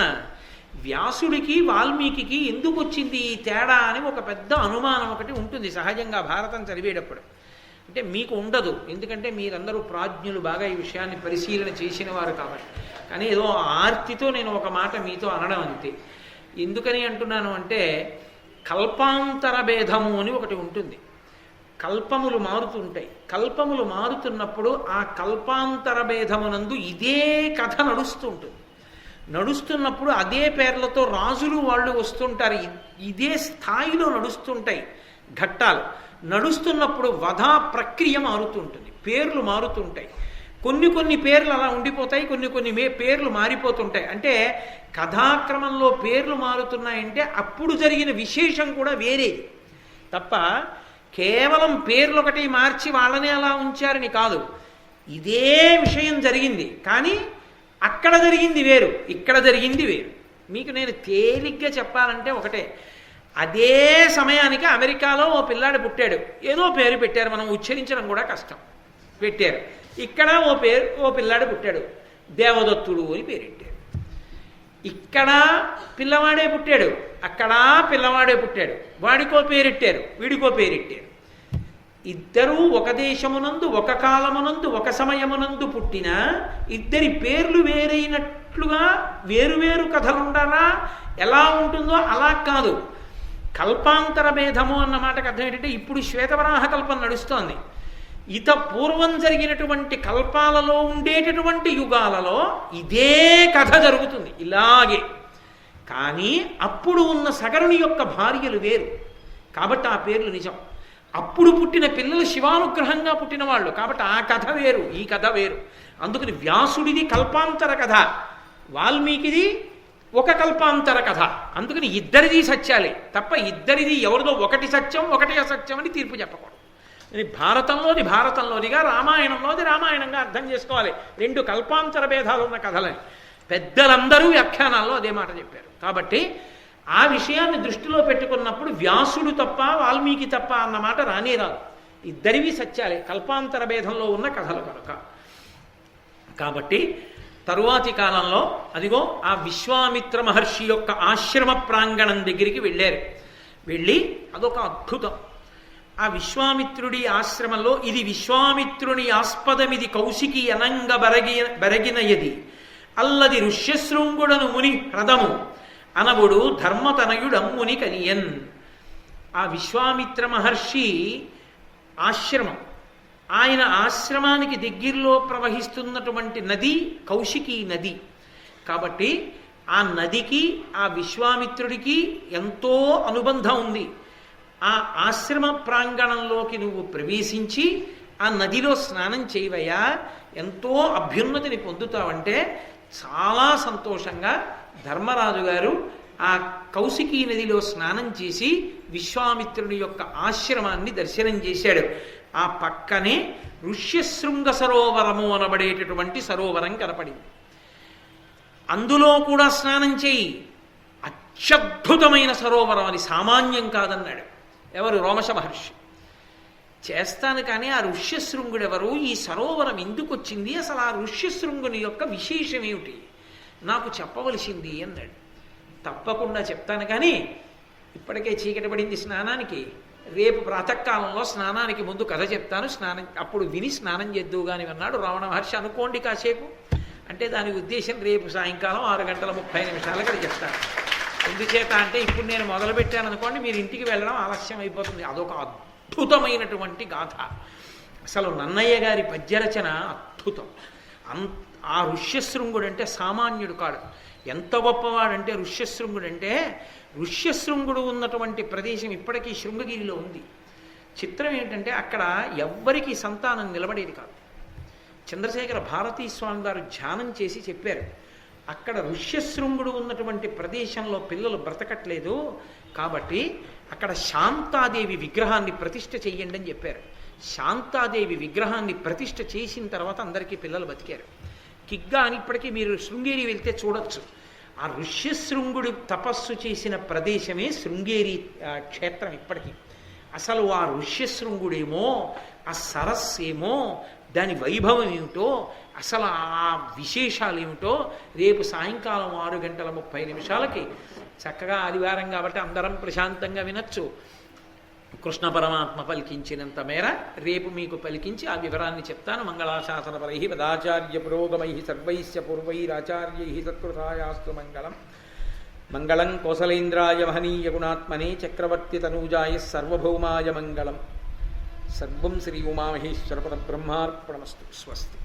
వ్యాసుడికి వాల్మీకి ఎందుకు వచ్చింది ఈ తేడా అని ఒక పెద్ద అనుమానం ఒకటి ఉంటుంది సహజంగా భారతం చదివేటప్పుడు. అంటే మీకు ఉండదు, ఎందుకంటే మీరందరూ ప్రాజ్ఞులు, బాగా ఈ విషయాన్ని పరిశీలన చేసిన వారు కాబట్టి. కానీ ఏదో ఆర్తితో నేను ఒక మాట మీతో అనడం అంతే. ఎందుకని అంటున్నాను అంటే కల్పాంతర భేదము అని ఒకటి ఉంటుంది. కల్పములు మారుతుంటాయి. కల్పములు మారుతున్నప్పుడు ఆ కల్పాంతర భేదమునందు ఇదే కథ నడుస్తూ ఉంటుంది. నడుస్తున్నప్పుడు అదే పేర్లతో రాజులు వాళ్ళు వస్తుంటారు. ఇదే స్థాయిలో నడుస్తుంటాయి ఘట్టాలు. నడుస్తున్నప్పుడు వధా ప్రక్రియ మారుతుంటుంది, పేర్లు మారుతుంటాయి. కొన్ని పేర్లు అలా ఉండిపోతాయి, కొన్ని పేర్లు మారిపోతుంటాయి. అంటే కథాక్రమంలో పేర్లు మారుతున్నాయంటే అప్పుడు జరిగిన విశేషం కూడా వేరేది తప్ప కేవలం పేర్లు ఒకటి మార్చి వాళ్ళనే అలా ఉంచారని కాదు. ఇదే విషయం జరిగింది, కానీ అక్కడ జరిగింది వేరు, ఇక్కడ జరిగింది వేరు. మీకు నేను తేలిగ్గా చెప్పాలంటే ఒకటే, అదే సమయానికి అమెరికాలో ఓ పిల్లాడు పుట్టాడు, ఏదో పేరు పెట్టారు, మనం ఉచ్చరించడం కూడా కష్టం, పెట్టారు. ఇక్కడ ఓ పిల్లాడు పుట్టాడు, దేవదత్తుడు అని పేరెట్టాడు. ఇక్కడ పిల్లవాడే పుట్టాడు, అక్కడ పిల్లవాడే పుట్టాడు, వాడికో పేరెట్టారు, వీడికో పేరెట్టారు. ఇద్దరూ ఒక దేశమునందు ఒక కాలమునందు ఒక సమయమునందు పుట్టిన ఇద్దరి పేర్లు వేరైనట్లుగా వేరువేరు కథలుండాలా? ఎలా ఉంటుందో అలా కాదు. కల్పాంతర భేదము అన్న మాటకు అర్థం ఏంటంటే, ఇప్పుడు శ్వేతవరాహ కల్పం నడుస్తోంది. పూర్వం జరిగినటువంటి కల్పాలలో ఉండేటటువంటి యుగాలలో ఇదే కథ జరుగుతుంది ఇలాగే. కానీ అప్పుడు ఉన్న సగరుని యొక్క భార్యలు వేరు కాబట్టి ఆ పేర్లు నిజం. అప్పుడు పుట్టిన పిల్లలు శివానుగ్రహంగా పుట్టిన వాళ్ళు కాబట్టి ఆ కథ వేరు, ఈ కథ వేరు. అందుకని వ్యాసుడిది కల్పాంతర కథ, వాల్మీకిది ఒక కల్పాంతర కథ. అందుకని ఇద్దరిది సత్యాలే తప్ప ఇద్దరిది ఎవరిదో ఒకటి సత్యం ఒకటి అసత్యం అని తీర్పు చెప్పకూడదు. భారతంలోనిగా రామాయణంలోది రామాయణంగా అర్థం చేసుకోవాలి. రెండు కల్పాంతర భేదాలు ఉన్న కథలని పెద్దలందరూ వ్యాఖ్యానాల్లో అదే మాట చెప్పారు. కాబట్టి ఆ విషయాన్ని దృష్టిలో పెట్టుకున్నప్పుడు వ్యాసుడు తప్ప వాల్మీకి తప్ప అన్న మాట రానే రాదు. ఇద్దరివి సత్యాలే, కల్పాంతర భేదంలో ఉన్న కథలు కనుక. కాబట్టి తరువాతి కాలంలో అదిగో ఆ విశ్వామిత్ర మహర్షి యొక్క ఆశ్రమ ప్రాంగణం దగ్గరికి వెళ్ళారు. వెళ్ళి అదొక అద్భుతం. ఆ విశ్వామిత్రుడి ఆశ్రమంలో ఇది విశ్వామిత్రుని ఆస్పదమిది కౌశికి అనంగ బరగినయది అల్లది ఋష్యశృంగుడను ముని హ్రదము అనవుడు ధర్మతనయుడమ్ముని కనియన్. ఆ విశ్వామిత్ర మహర్షి ఆశ్రమం, ఆయన ఆశ్రమానికి దగ్గరలో ప్రవహిస్తున్నటువంటి నది కౌశికీ నది. కాబట్టి ఆ నదికి ఆ విశ్వామిత్రుడికి ఎంతో అనుబంధం ఉంది. ఆ ఆశ్రమ ప్రాంగణంలోకి నువ్వు ప్రవేశించి ఆ నదిలో స్నానం చేయవయ్యా, ఎంతో అభ్యున్నతిని పొందుతావంటే చాలా సంతోషంగా ధర్మరాజు గారు ఆ కౌశికీ నదిలో స్నానం చేసి విశ్వామిత్రుని యొక్క ఆశ్రమాన్ని దర్శనం చేశాడు. ఆ పక్కనే ఋష్యశృంగ సరోవరము అనబడేటటువంటి సరోవరం కనపడింది. అందులో కూడా స్నానం చేయి, అత్యద్భుతమైన సరోవరం, అది సామాన్యం కాదన్నాడు. ఎవరు? రోమశ మహర్షి. చేస్తాను, కానీ ఆ ఋష్యశృంగుడు ఎవరు, ఈ సరోవరం ఎందుకు వచ్చింది, అసలు ఆ ఋష్యశృంగుని యొక్క విశేషం ఏమిటి నాకు చెప్పవలసింది అన్నాడు. తప్పకుండా చెప్తాను, కానీ ఇప్పటికే చీకటి పడింది స్నానానికి, రేపు ప్రాతకాలంలో స్నానానికి ముందు కథ చెప్తాను, అప్పుడు విని స్నానం చేద్దువు కానీ అన్నాడు రమణ మహర్షి. అనుకోండి కాసేపు అంటే దాని ఉద్దేశం రేపు సాయంకాలం 6:30 చెప్తాను. ఎందుచేత అంటే ఇప్పుడు నేను మొదలుపెట్టాను అనుకోండి, మీరు ఇంటికి వెళ్ళడం ఆలస్యం అయిపోతుంది. అదొక అద్భుతమైనటువంటి గాథ. అసలు నన్నయ్య గారి పద్యరచన అద్భుతం. ఆ ఋష్యశృంగుడు అంటే సామాన్యుడు కాడు. ఎంత గొప్పవాడంటే ఋష్యశృంగుడు అంటే, ఋష్యశృంగుడు ఉన్నటువంటి ప్రదేశం ఇప్పటికీ శృంగగిరిలో ఉంది. చిత్రం ఏంటంటే అక్కడ ఎవ్వరికీ సంతానం నిలబడేది కాదు. చంద్రశేఖర భారతీ స్వామి గారు ధ్యానం చేసి చెప్పారు, అక్కడ ఋష్యశృంగుడు ఉన్నటువంటి ప్రదేశంలో పిల్లలు బ్రతకట్లేదు, కాబట్టి అక్కడ శాంతాదేవి విగ్రహాన్ని ప్రతిష్ఠ చెయ్యండి అని చెప్పారు. శాంతాదేవి విగ్రహాన్ని ప్రతిష్ఠ చేసిన తర్వాత అందరికీ పిల్లలు బతికారు. కిగ్గా అని ఇప్పటికీ మీరు శృంగేరి వెళ్తే చూడొచ్చు. ఆ ఋష్యశృంగుడు తపస్సు చేసిన ప్రదేశమే శృంగేరి క్షేత్రం ఇప్పటికీ. అసలు ఆ ఋష్యశృంగుడేమో, ఆ సరస్సేమో, దాని వైభవం ఏమిటో, అసలు ఆ విశేషాలు ఏమిటో రేపు సాయంకాలం 6:30 చక్కగా ఆదివారం కాబట్టి అందరం ప్రశాంతంగా వినొచ్చు. కృష్ణ పరమాత్మ పలికించినంత మేర రేపు మీకు పలికించి ఆ వివరాన్ని చెప్తాను. మంగళాశాసనపరై పదాచార్య పురోగమై సర్వైశ్చ పూర్వైరాచార్యై సత్కృతాయాస్తు మంగళం. మంగళం కోసలేంద్రాయ మహనీయ గుణాత్మనే చక్రవర్తి తనూజాయ సర్వభౌమాయ మంగళం. సర్వం శ్రీ ఉమామహేశ్వర పరబ్రహ్మార్పణమస్తు. స్వస్తి.